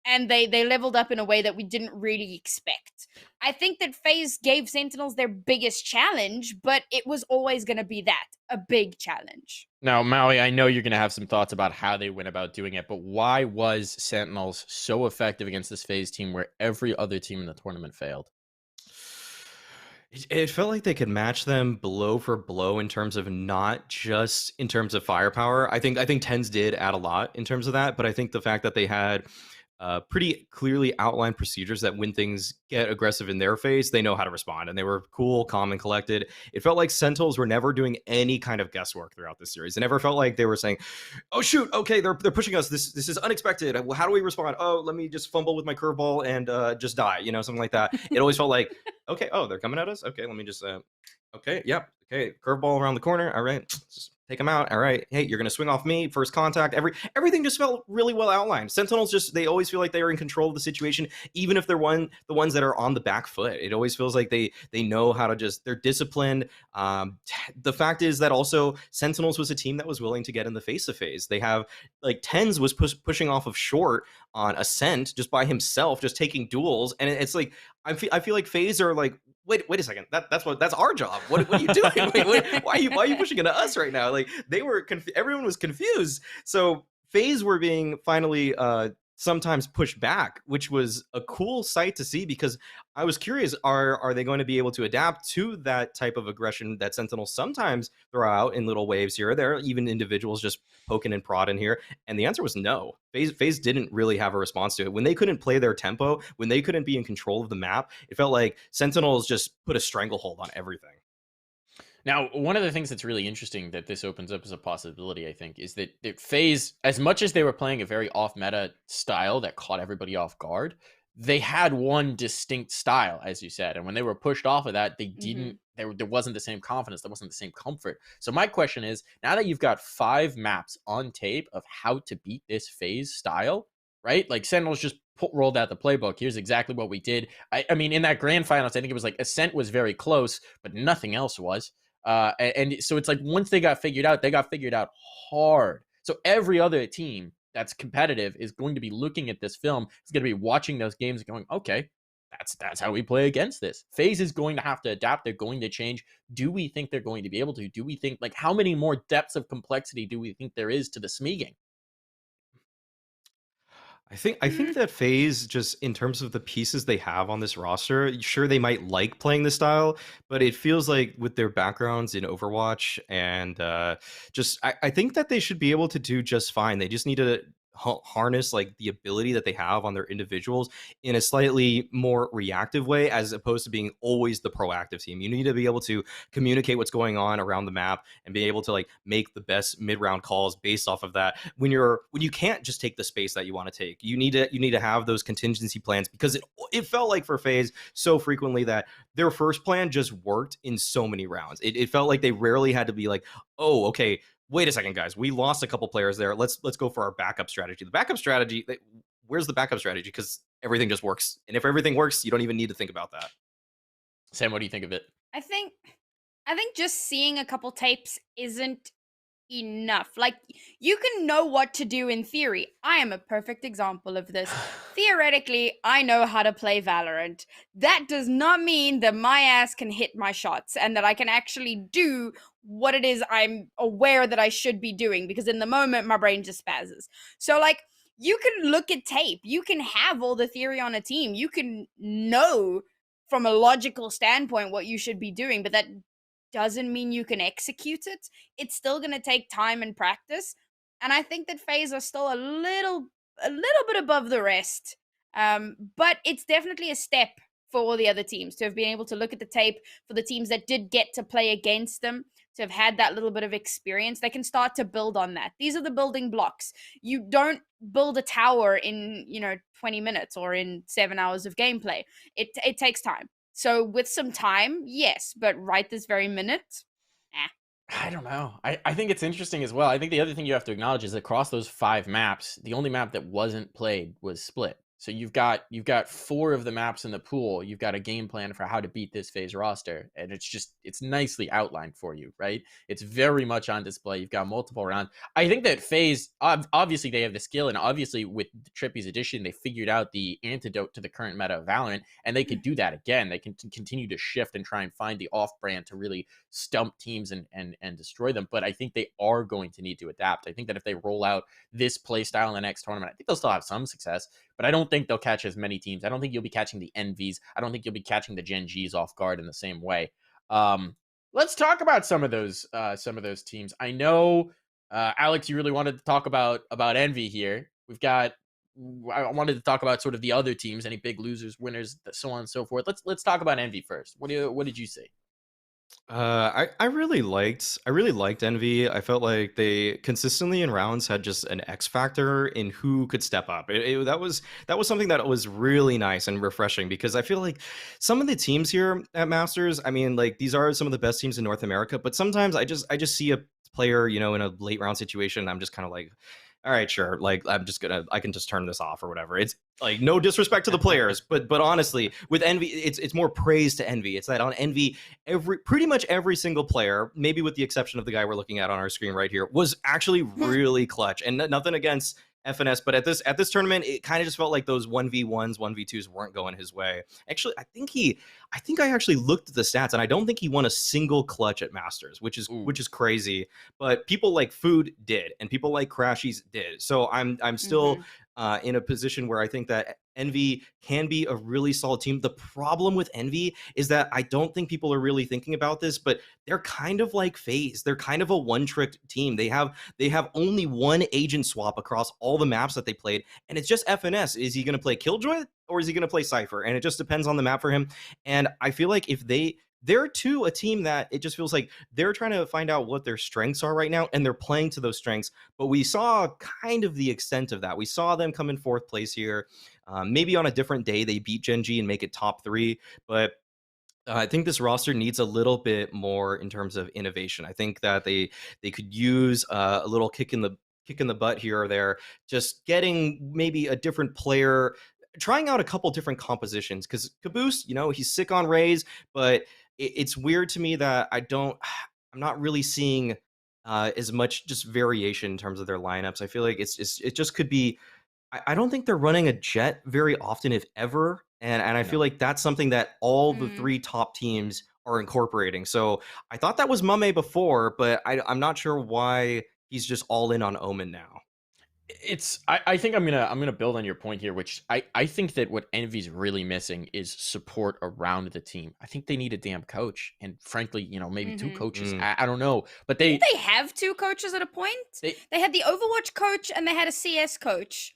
And they leveled up in a way that we didn't really expect. I think that FaZe gave Sentinels their biggest challenge, but it was always going to be that, a big challenge. Now, Maui, I know you're going to have some thoughts about how they went about doing it, but why was Sentinels so effective against this FaZe team where every other team in the tournament failed? It felt like they could match them blow for blow in terms of not just in terms of firepower. I think Tens did add a lot in terms of that, but I think the fact that they had pretty clearly outlined procedures that when things get aggressive in their face, they know how to respond, and they were cool, calm, and collected. It felt like Sentinels were never doing any kind of guesswork throughout this series. It never felt like they were saying, "Oh shoot, okay, they're pushing us. This is unexpected. How do we respond? Oh, let me just fumble with my curveball and just die, you know, something like that." It always felt like, okay, oh, they're coming at us. Okay, let me just okay, yep, okay, curveball around the corner. All right, just take them out. All right, hey, you're gonna swing off me. First contact. Everything just felt really well outlined. Sentinels they always feel like they are in control of the situation, even if they're the ones that are on the back foot. It always feels like they know how to they're disciplined. The fact is that also Sentinels was a team that was willing to get in the face of FaZe. They have like Tens was pushing off of short on Ascent just by himself, just taking duels, and it's like I feel like FaZe are like, wait a second. That's our job. What are you doing? Why are you pushing into us right now? Like they were everyone was confused. So FaZe were being finally sometimes pushed back, which was a cool sight to see, because I was curious, are they going to be able to adapt to that type of aggression that Sentinels sometimes throw out in little waves here or there, even individuals just poking and prodding here? And the answer was no. FaZe didn't really have a response to it. When they couldn't play their tempo, when they couldn't be in control of the map, it felt like Sentinels just put a stranglehold on everything. Now, one of the things that's really interesting that this opens up as a possibility, I think, is that FaZe, as much as they were playing a very off-meta style that caught everybody off guard, they had one distinct style, as you said. And when they were pushed off of that, they didn't, there wasn't the same confidence, there wasn't the same comfort. So my question is, now that you've got 5 maps on tape of how to beat this FaZe style, right? Like Sentinels just rolled out the playbook. Here's exactly what we did. I mean, in that grand finals, I think it was like Ascent was very close, but nothing else was. And so it's like once they got figured out hard. So every other team that's competitive is going to be looking at this film. It's going to be watching those games and going, okay, that's how we play against this. FaZe is going to have to adapt. They're going to change. Do we think they're going to be able to? Do we think, like, how many more depths of complexity do we think there is to the smeeging? I think that FaZe, just in terms of the pieces they have on this roster, sure they might like playing this style, but it feels like with their backgrounds in Overwatch and just I think that they should be able to do just fine. They just need to harness like the ability that they have on their individuals in a slightly more reactive way as opposed to being always the proactive team. You need to be able to communicate what's going on around the map and be able to like make the best mid-round calls based off of that. When you can't just take the space that you want to take, you need to have those contingency plans, because it felt like for FaZe so frequently that their first plan just worked in so many rounds. It felt like they rarely had to be like, oh, okay, wait a second, guys, we lost a couple players there. Let's go for our backup strategy. The backup strategy, where's the backup strategy? Because everything just works. And if everything works, you don't even need to think about that. Sam, what do you think of it? I think just seeing a couple tapes isn't enough. Like, you can know what to do in theory. I am a perfect example of this. Theoretically, I know how to play Valorant. That does not mean that my ass can hit my shots and that I can actually do what it is I'm aware that I should be doing, because in the moment my brain just spazzes. So like, you can look at tape, you can have all the theory on a team, you can know from a logical standpoint what you should be doing, but that doesn't mean you can execute it. It's still going to take time and practice. And I think that FaZe are still a little bit above the rest. But it's definitely a step for all the other teams to have been able to look at the tape, for the teams that did get to play against them, to have had that little bit of experience. They can start to build on that. These are the building blocks. You don't build a tower in, 20 minutes or in 7 hours of gameplay. It takes time. So with some time, yes, but right this very minute, I don't know. I think it's interesting as well. I think the other thing you have to acknowledge is across those 5 maps, the only map that wasn't played was Split. So you've got 4 of the maps in the pool. You've got a game plan for how to beat this FaZe roster, and it's nicely outlined for you, right? It's very much on display. You've got multiple rounds. I think that FaZe, obviously they have the skill, and obviously with Trippy's addition, they figured out the antidote to the current meta of Valorant, and they could do that again. They can continue to shift and try and find the off-brand to really stump teams and destroy them. But I think they are going to need to adapt. I think that if they roll out this play style in the next tournament, I think they'll still have some success, but I don't think they'll catch as many teams. I don't think you'll be catching the Envies. I don't think you'll be catching the Gen Gs off guard in the same way. Let's talk about some of those teams. I know, Alex, you really wanted to talk about Envy here. I wanted to talk about sort of the other teams, any big losers, winners, so on and so forth. Let's talk about Envy first. What did you see? I really liked Envy. I felt like they consistently in rounds had just an X factor in who could step up. That was something that was really nice and refreshing, because I feel like some of the teams here at Masters, I mean, like, these are some of the best teams in North America, but sometimes I just see a player, in a late round situation, I'm just kind of like, all right, sure. Like, I can just turn this off or whatever. It's like, no disrespect to the players, but honestly, with Envy, it's more praise to Envy. It's that on Envy, pretty much every single player, maybe with the exception of the guy we're looking at on our screen right here, was actually really clutch. And nothing against FNS, but at this tournament, it kind of just felt like those 1v1s, 1v2s weren't going his way. Actually, I think I actually looked at the stats, and I don't think he won a single clutch at Masters, which is crazy. But people like Food did, and people like Crashies did. So I'm still in a position where I think that Envy can be a really solid team. The problem with Envy is that I don't think people are really thinking about this, but they're kind of like FaZe. They're kind of a one-trick team. They have only one agent swap across all the maps that they played, and it's just FNS. Is he going to play Killjoy or is he going to play Cypher? And it just depends on the map for him. And I feel like if they're too a team that it just feels like they're trying to find out what their strengths are right now, and they're playing to those strengths. But we saw kind of the extent of that. We saw them come in 4th place here. Maybe on a different day they beat Gen G and make it top 3, but I think this roster needs a little bit more in terms of innovation. I think that they could use a little kick in the butt here or there, just getting maybe a different player, trying out a couple different compositions, because Caboose, he's sick on Rays, but it's weird to me that I'm not really seeing as much just variation in terms of their lineups. I feel like it just could be. I don't think they're running a Jet very often, if ever, and I feel like that's something that all the 3 top teams are incorporating. So I thought that was Mame before, but I'm not sure why he's just all in on Omen now. I think I'm gonna build on your point here, which I think that what Envy's really missing is support around the team. I think they need a damn coach, and frankly, maybe two coaches. I don't know, but Didn't they have two coaches at a point? They had the Overwatch coach and they had a CS coach.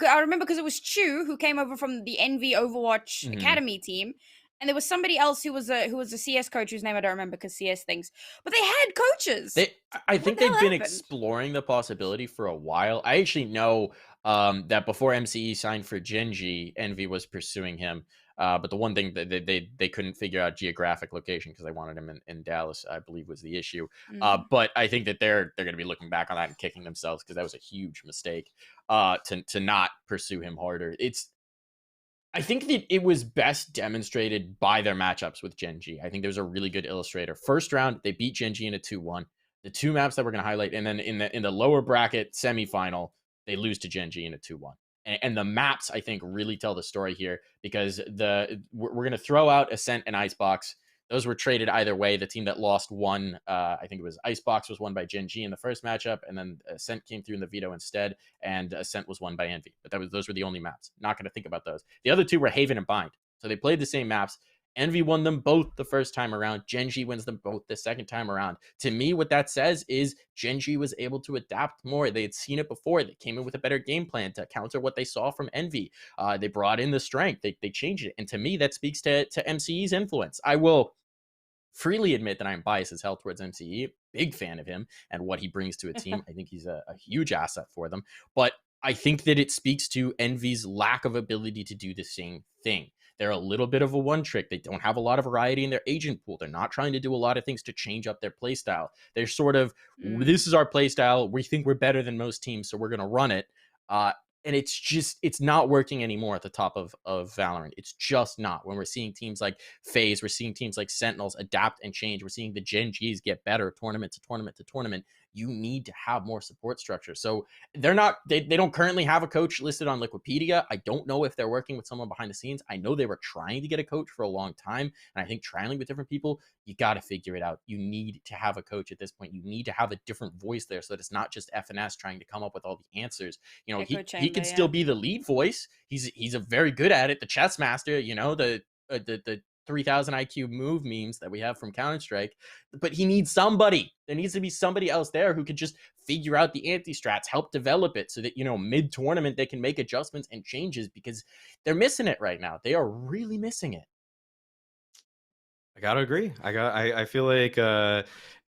I remember because it was Chu who came over from the Envy Overwatch Academy team, and there was somebody else who was a CS coach whose name I don't remember because CS things. But they had coaches. I think they've been exploring the possibility for a while. I actually know that before MCE signed for Genji, Envy was pursuing him. But the one thing that they couldn't figure out geographic location because they wanted him in Dallas, I believe, was the issue. But I think that they're going to be looking back on that and kicking themselves because that was a huge mistake to not pursue him harder. I think that it was best demonstrated by their matchups with Genji. I think there's a really good illustrator. First round, they beat Genji in a 2-1. The two maps that we're going to highlight, and then in the lower bracket semifinal, they lose to Genji in a 2-1. And the maps, I think, really tell the story here because we're going to throw out Ascent and Icebox. Those were traded either way. The team that lost won. I think it was Icebox was won by Genji in the first matchup, and then Ascent came through in the veto instead, and Ascent was won by Envy. But those were the only maps. Not going to think about those. The other two were Haven and Bind. So they played the same maps. Envy won them both the first time around. Genji wins them both the second time around. To me, what that says is Genji was able to adapt more. They had seen it before. They came in with a better game plan to counter what they saw from Envy. They brought in the strength. They changed it. And to me, that speaks to MCE's influence. I will freely admit that I'm biased as hell towards MCE. Big fan of him and what he brings to a team. I think he's a huge asset for them. But I think that it speaks to Envy's lack of ability to do the same thing. They're a little bit of a one trick. They don't have a lot of variety in their agent pool. They're not trying to do a lot of things to change up their play style. They're sort of, this is our play style. We think we're better than most teams, so we're going to run it. And it's not working anymore at the top of Valorant. It's just not. When we're seeing teams like FaZe, we're seeing teams like Sentinels adapt and change. We're seeing the Gen Gs get better tournament to tournament to tournament. You need to have more support structure. So they don't currently have a coach listed on Liquipedia. I don't know if they're working with someone behind the scenes. I know they were trying to get a coach for a long time. And I think trialing with different people, you got to figure it out. You need to have a coach at this point. You need to have a different voice there so that it's not just FNS trying to come up with all the answers. He can still be the lead voice. He's a very good at it. The chess master, the 3000 IQ move memes that we have from Counter-Strike, but he needs somebody. There needs to be somebody else there who could just figure out the anti-strats, help develop it so that, mid-tournament they can make adjustments and changes because they're missing it right now. They are really missing it. I gotta agree. I feel like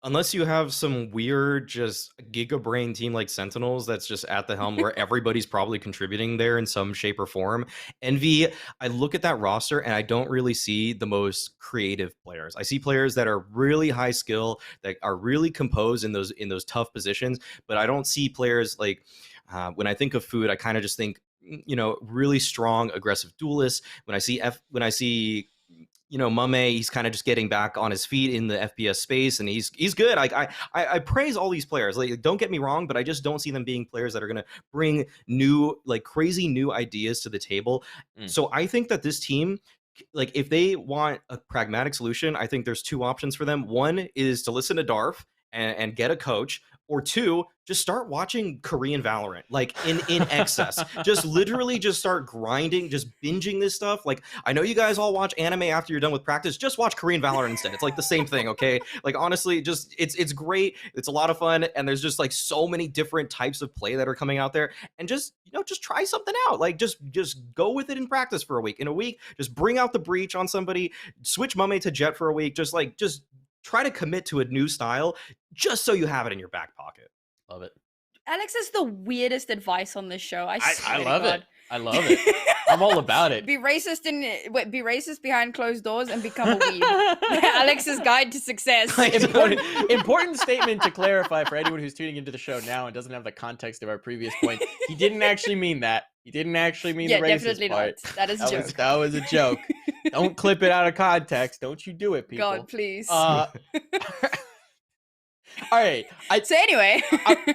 unless you have some weird just giga brain team like Sentinels that's just at the helm where everybody's probably contributing there in some shape or form. Envy, I look at that roster and I don't really see the most creative players. I see players that are really high skill, that are really composed in those tough positions, but I don't see players like when I think of Food, I kind of just think really strong, aggressive duelists. When I see Mame, he's kind of just getting back on his feet in the FPS space, and he's good. I praise all these players. Like, don't get me wrong, but I just don't see them being players that are going to bring new, crazy new ideas to the table. So I think that this team, if they want a pragmatic solution, I think there's two options for them. One is to listen to Darf and get a coach, or two, just start watching Korean Valorant, in excess. Just literally just start grinding, just binging this stuff. I know you guys all watch anime after you're done with practice. Just watch Korean Valorant instead. It's the same thing, okay? Honestly, just it's great. It's a lot of fun, and there's just so many different types of play that are coming out there. And just try something out. Just go with it in practice for a week. In a week, just bring out the breach on somebody, switch Mame to Jet for a week. Just try to commit to a new style just so you have it in your back pocket. Love it. Alex is the weirdest advice on this show. I love it. I love it. I'm all about it. Be racist behind closed doors and become a weeb. Alex's guide to success. Important statement to clarify for anyone who's tuning into the show now and doesn't have the context of our previous point. He didn't actually mean that. He didn't actually mean the racist definitely part. Not. That is a joke. That was a joke. Don't clip it out of context. Don't you do it, people. God, please. All right. So anyway,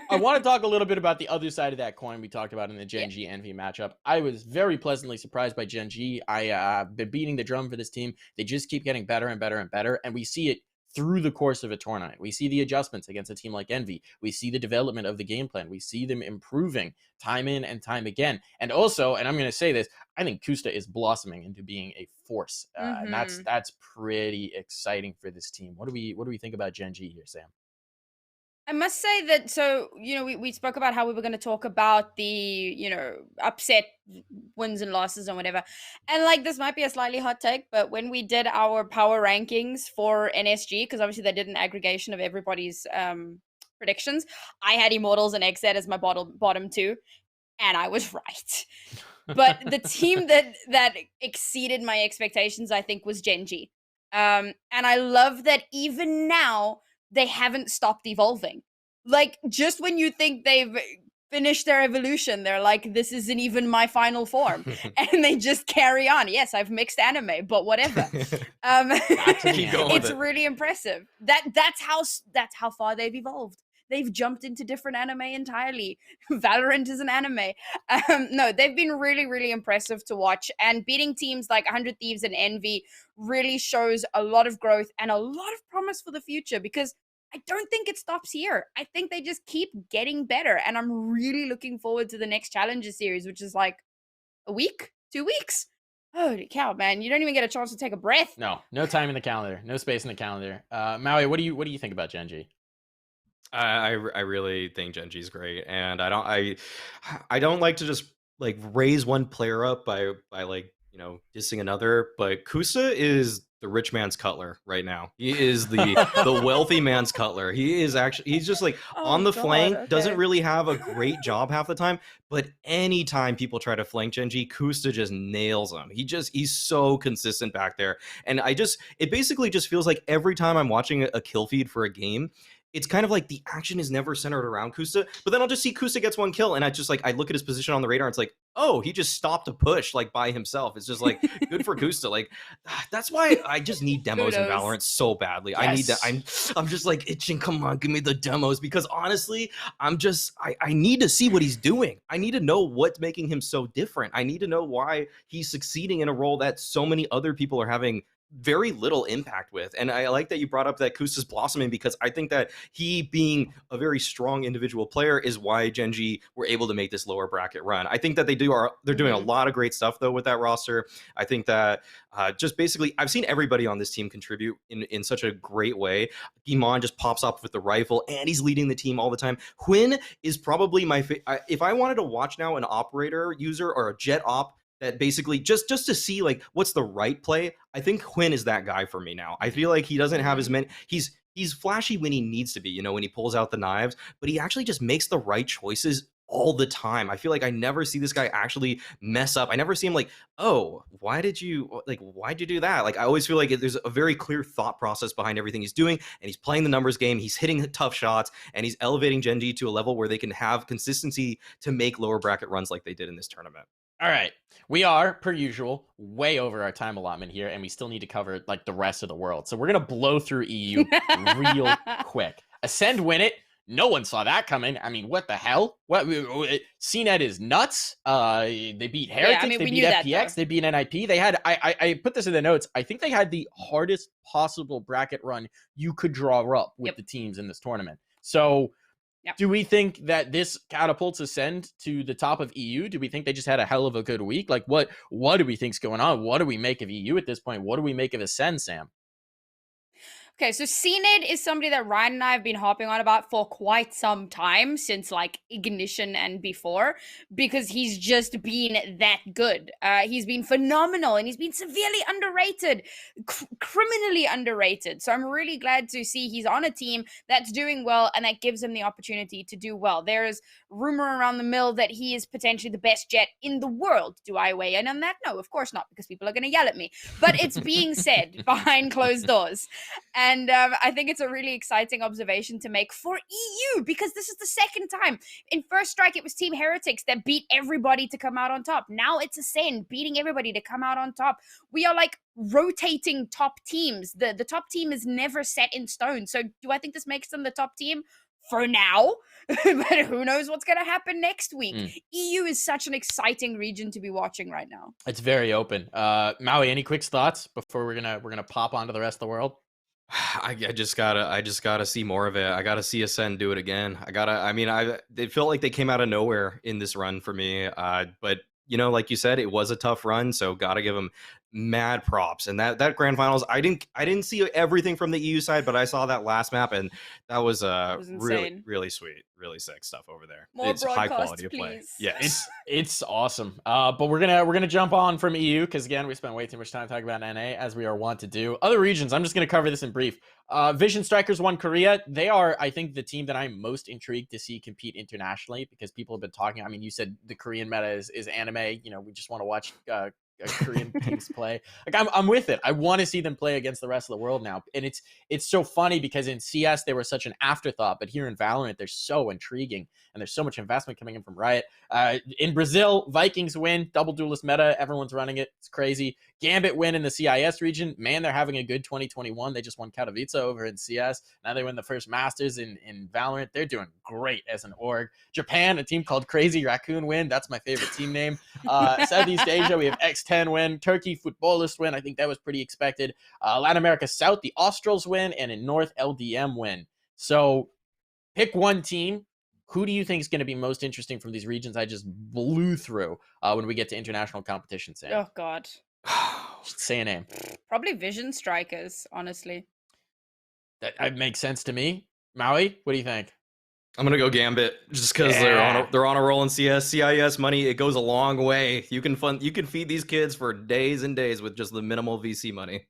I want to talk a little bit about the other side of that coin we talked about in the Gen G Envy matchup. I was very pleasantly surprised by Gen G. I've been beating the drum for this team. They just keep getting better and better and better, and we see it through the course of a tournament. We see the adjustments against a team like Envy. We see the development of the game plan. We see them improving time in and time again. And also, and I'm going to say this, I think Kusta is blossoming into being a force, and that's pretty exciting for this team. What do we think about Gen G here, Sam? I must say that, so, we spoke about how we were going to talk about the, upset wins and losses and whatever. And like, this might be a slightly hot take, but when we did our power rankings for NSG, because obviously they did an aggregation of everybody's predictions, I had Immortals and XZ as my bottom two, and I was right. But the team that exceeded my expectations, I think, was Gen G. And I love that even now, they haven't stopped evolving. Like, just when you think they've finished their evolution, they're like, this isn't even my final form. And they just carry on. Yes, I've mixed anime, but whatever. It's really impressive. That's how far they've evolved. They've jumped into different anime entirely. Valorant is an anime. No, they've been really, really impressive to watch. And beating teams like 100 Thieves and Envy really shows a lot of growth and a lot of promise for the future, because I don't think it stops here. I think they just keep getting better. And I'm really looking forward to the next Challenger series, which is like a week, 2 weeks. Holy cow, man. You don't even get a chance to take a breath. No time in the calendar. No space in the calendar. Maui, what do you think about Gen G? I really think Gen G's great, and I don't like to just like raise one player up by like dissing another, but Kusa is the rich man's Cutler right now. He is the wealthy man's Cutler. He's just like on the flank, doesn't really have a great job half the time, but anytime people try to flank Gen G, Kusta just nails him. He's so consistent back there, and it basically just feels like every time I'm watching a kill feed for a game, it's kind of like the action is never centered around Kusta, but then I'll just see Kusta gets one kill, and I look at his position on the radar, and it's like, oh, he just stopped a push like by himself. It's just like, good for Kusta. Like, that's why I just need demos in Valorant so badly. Yes. I need that. I'm just like itching. Come on, give me the demos, because honestly, I need to see what he's doing. I need to know what's making him so different. I need to know why he's succeeding in a role that so many other people are having very little impact with. And I like that you brought up that Kusta's blossoming, because I think that he being a very strong individual player is why Gen G were able to make this lower bracket run. I think that they're doing a lot of great stuff though with that roster. I think that just basically I've seen everybody on this team contribute in such a great way. Guimon just pops up with the rifle and he's leading the team all the time. Hwin is probably my if I wanted to watch now an operator user or a jet op that basically just to see like what's the right play, I think Hwin is that guy for me now. I feel like he doesn't have as many. He's flashy when he needs to be, when he pulls out the knives, but he actually just makes the right choices all the time. I feel like I never see this guy actually mess up. I never see him like, oh, why'd you do that? Like, I always feel like there's a very clear thought process behind everything he's doing, and he's playing the numbers game, he's hitting tough shots, and he's elevating Gen G to a level where they can have consistency to make lower bracket runs like they did in this tournament. All right, we are, per usual, way over our time allotment here, and we still need to cover like the rest of the world. So we're going to blow through EU real quick. Ascend win it. No one saw that coming. I mean, what the hell? What? CNET is nuts. They beat Heretics, they beat FPX, they beat NIP. They had, I put this in the notes, I think they had the hardest possible bracket run you could draw up with the teams in this tournament. So do we think that this catapults Ascend to the top of EU? Do we think they just had a hell of a good week? Like, what do we think's going on? What do we make of EU at this point? What do we make of Ascend, Sam? Okay, so CNED is somebody that Ryan and I have been hopping on about for quite some time, since like Ignition and before, because he's just been that good. He's been phenomenal, and he's been severely underrated, criminally underrated. So I'm really glad to see he's on a team that's doing well, and that gives him the opportunity to do well. There is rumor around the mill that he is potentially the best jet in the world. Do I weigh in on that? No, of course not, because people are going to yell at me. But it's being said behind closed doors. And I think it's a really exciting observation to make for EU, because this is the second time. In First Strike, it was Team Heretics that beat everybody to come out on top. Now it's Ascend beating everybody to come out on top. We are like rotating top teams. The top team is never set in stone. So do I think this makes them the top team? For now, but who knows what's going to happen next week. EU is such an exciting region to be watching right now. It's very open. Maui, any quick thoughts before we're gonna pop onto the rest of the world? I just gotta see more of it. I gotta see Ascend do it again. It felt like they came out of nowhere in this run for me. But like you said, it was a tough run, so gotta give them mad props. And that grand finals, I didn't see everything from the EU side, but I saw that last map, and that was really insane. really sweet, really sick stuff over there. More It's high broadcasts, quality of play. please. Yes. It's awesome. But we're gonna jump on from EU because again we spent way too much time talking about NA as we are wont to do. Other regions, I'm just gonna cover this in brief. Vision Strikers won Korea. They are, I think, the team that I'm most intrigued to see compete internationally because people have been talking. I mean, you said the Korean meta is anime. We just want to watch Korean teams play. Like I'm with it. I want to see them play against the rest of the world now. And it's so funny because in CS they were such an afterthought, but here in Valorant they're so intriguing and there's so much investment coming in from Riot. In Brazil, Vikings win, double duelist meta, everyone's running it. It's crazy. Gambit win in the CIS region. Man, they're having a good 2021. They just won Katowice over in CS. Now they win the first Masters in Valorant. They're doing great as an org. Japan, a team called Crazy Raccoon win. That's my favorite team name. Southeast Asia, we have X10 win. Turkey, Footballist win. I think that was pretty expected. Latin America South, the Australs win. And in North, LDM win. So pick one team. Who do you think is going to be most interesting from these regions I just blew through when we get to international competition, Sam? Oh God. Just say a name. Probably Vision Strikers, honestly. That makes sense to me. Maui, what do you think? I'm gonna go Gambit just because they're on a roll in CS. CIS money, it goes a long way. You can feed these kids for days and days with just the minimal VC money.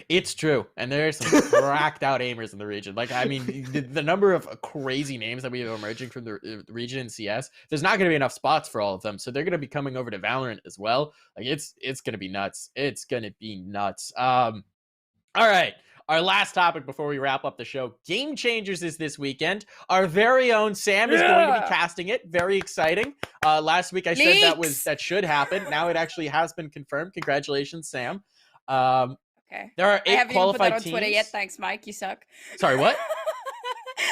It's true, and there are some cracked out aimers in the region. Like, I mean, the number of crazy names that we have emerging from the region in CS, there's not going to be enough spots for all of them, so they're going to be coming over to Valorant as well. Like, it's going to be nuts. It's going to be nuts. All right. Our last topic before we wrap up the show, Game Changers is this weekend. Our very own Sam is going to be casting it. Very exciting. Last week I said that should happen. Now it actually has been confirmed. Congratulations, Sam. Okay. There are 8 I haven't even put qualified that on teams. Twitter yet. Thanks, Mike. You suck. Sorry, what?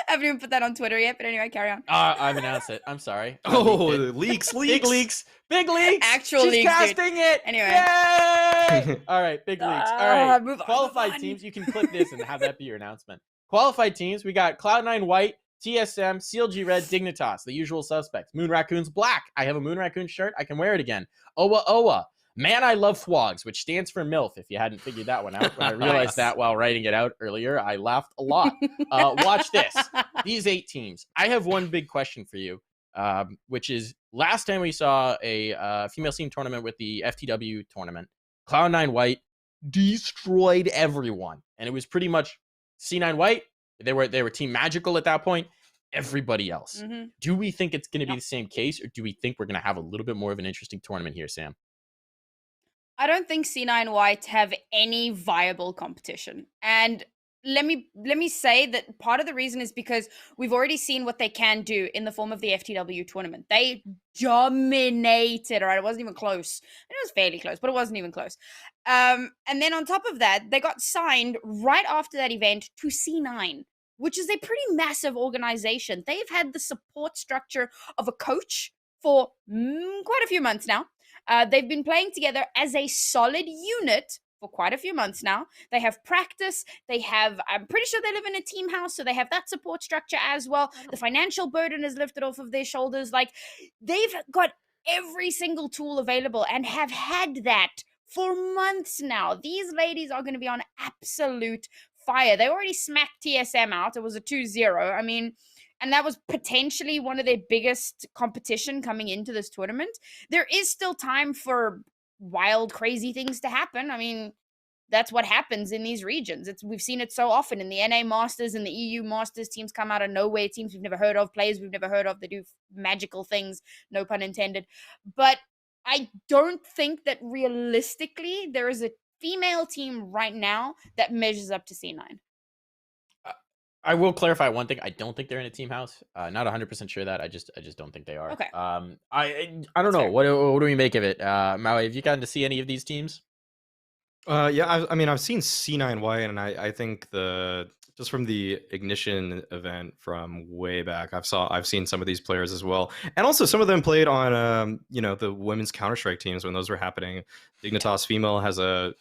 I haven't even put that on Twitter yet, but anyway, carry on. I've announced it. I'm sorry. Leaks. Big leaks. Actual She's leaks, casting it. Anyway. Yay! All right, big leaks. All right, move on, qualified move on. teams. You can clip this and have that be your announcement. Qualified teams. We got Cloud9 White, TSM, CLG Red, Dignitas, the usual suspects. Moon Raccoon's black. I have a Moon Raccoon shirt. I can wear it again. Owa Owa. Man, I love Fwogs, which stands for MILF, if you hadn't figured that one out. When I realized that while writing it out earlier, I laughed a lot. Watch this. These 8 teams. I have one big question for you, which is last time we saw a female team tournament with the FTW tournament, Cloud9 White destroyed everyone. And it was pretty much C9 White. They were Team Magical at that point. Everybody else. Mm-hmm. Do we think it's going to be the same case, or do we think we're going to have a little bit more of an interesting tournament here, Sam? I don't think C9 White have any viable competition. And let me say that part of the reason is because we've already seen what they can do in the form of the FTW tournament. They dominated, right? It wasn't even close. It was fairly close, but it wasn't even close. And then on top of that, they got signed right after that event to C9, which is a pretty massive organization. They've had the support structure of a coach for quite a few months now. They've been playing together as a solid unit for quite a few months now. They have practice. I'm pretty sure they live in a team house, so they have that support structure as well. The financial burden is lifted off of their shoulders. Like, they've got every single tool available and have had that for months now. These ladies are going to be on absolute fire. They already smacked TSM out. It was a 2-0. I mean, and that was potentially one of their biggest competition coming into this tournament. There is still time for wild, crazy things to happen. I mean, that's what happens in these regions. We've seen it so often in the NA Masters and the EU Masters. Teams come out of nowhere. Teams we've never heard of. Players we've never heard of. They do magical things, no pun intended. But I don't think that realistically there is a female team right now that measures up to C9. I will clarify one thing. I don't think they're in a team house. Not 100% sure that. I just don't think they are. Okay. I don't know. What do we make of it? Maui, have you gotten to see any of these teams? Yeah, I mean, I've seen C9 White, and I think the just from the Ignition event from way back. I've seen some of these players as well, and also some of them played on the women's Counter-Strike teams when those were happening. Dignitas female has a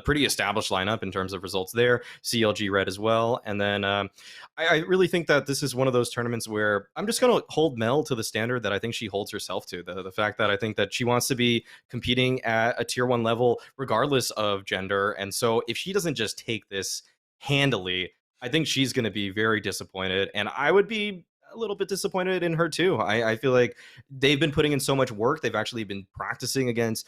pretty established lineup in terms of results there. CLG Red as well, and then I really think that this is one of those tournaments where I'm just going to hold Mel to the standard that I think she holds herself to. The fact that I think that she wants to be competing at a tier 1 level regardless of gender, and so if she doesn't just take this handily, I think she's going to be very disappointed, and I would be a little bit disappointed in her too. I feel like they've been putting in so much work. They've actually been practicing against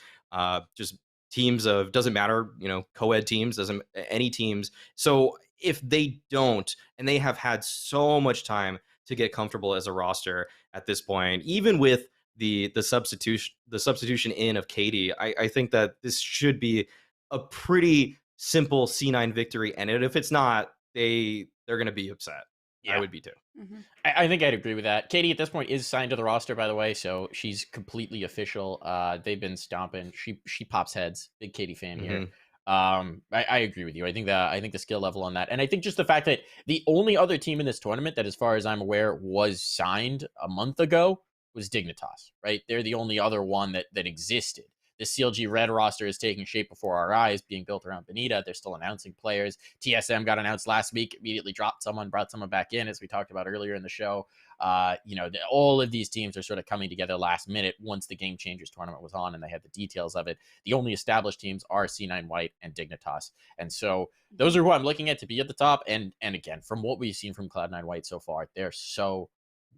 just teams of, doesn't matter, co-ed teams, doesn't any teams. So if they don't, and they have had so much time to get comfortable as a roster at this point, even with the substitution in of Katie, I think that this should be a pretty simple C9 victory. And if it's not, they're going to be upset. Yeah. I would be too. Mm-hmm. I think I'd agree with that. Katie at this point is signed to the roster, by the way, so she's completely official. They've been stomping. She pops heads. Big Katie fan here. I agree with you. I think the skill level on that, and I think just the fact that the only other team in this tournament that, as far as I'm aware, was signed a month ago was Dignitas. Right? They're the only other one that existed. The CLG Red roster is taking shape before our eyes, being built around Benita. They're still announcing players. TSM got announced last week, immediately dropped someone, brought someone back in, as we talked about earlier in the show. All of these teams are sort of coming together last minute once the Game Changers tournament was on and they had the details of it. The only established teams are C9 White and Dignitas. And so those are who I'm looking at to be at the top. And again, from what we've seen from Cloud9 White so far, they're so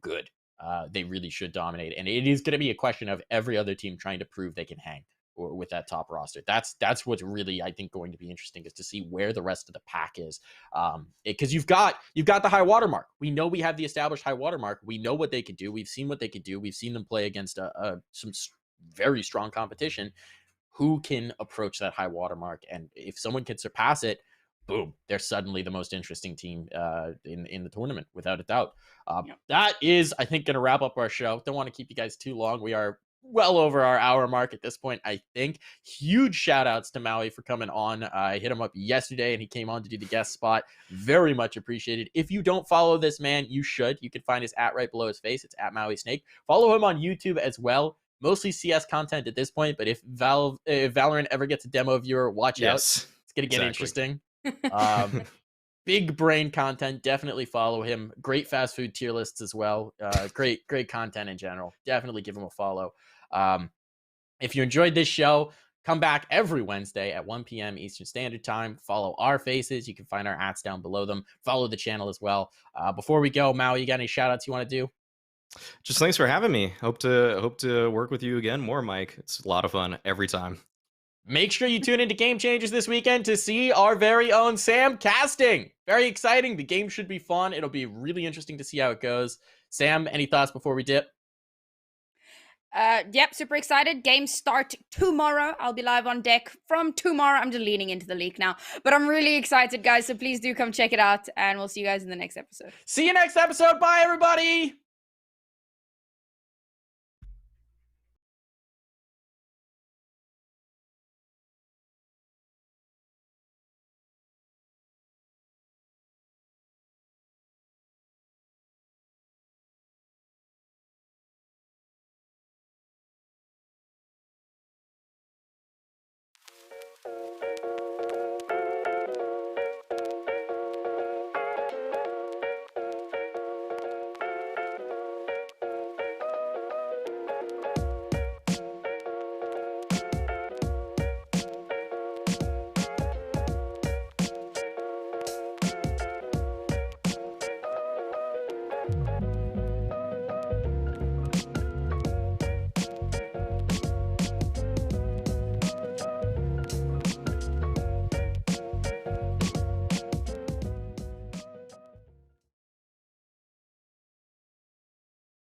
good. They really should dominate, and it is going to be a question of every other team trying to prove they can hang with that top roster. That's what's really, I think, going to be interesting, is to see where the rest of the pack is, because you've got the high watermark. We know we have the established high watermark. We know what they could do. We've seen what they could do. We've seen them play against some very strong competition. Who can approach that high watermark? And if someone can surpass it, boom, they're suddenly the most interesting team in the tournament, without a doubt. That is, I think, going to wrap up our show. Don't want to keep you guys too long. We are well over our hour mark at this point, I think. Huge shout outs to Maui for coming on. I hit him up yesterday and he came on to do the guest spot. Very much appreciated. If you don't follow this man, you should. You can find his @ right below his face. It's @ Maui Snake. Follow him on YouTube as well. Mostly CS content at this point, but if Valorant ever gets a demo viewer, watch out. It's going to get interesting. Big brain content. Definitely follow him. Great fast food tier lists as well. Great content in general. Definitely give him a follow. If you enjoyed this show, come back every Wednesday at 1 p.m. Eastern Standard Time. Follow our faces. You can find our ats down below them. Follow the channel as well. Before we go, Mao, you got any shout outs you want to do? Just thanks for having me. Hope to work with you again more, Mike. It's a lot of fun every time. Make sure you tune into Game Changers this weekend to see our very own Sam casting. Very exciting. The game should be fun. It'll be really interesting to see how it goes. Sam, any thoughts before we dip? Yep, super excited. Games start tomorrow. I'll be live on deck from tomorrow. I'm just leaning into the leak now, but I'm really excited, guys. So please do come check it out, and we'll see you guys in the next episode. See you next episode. Bye, everybody.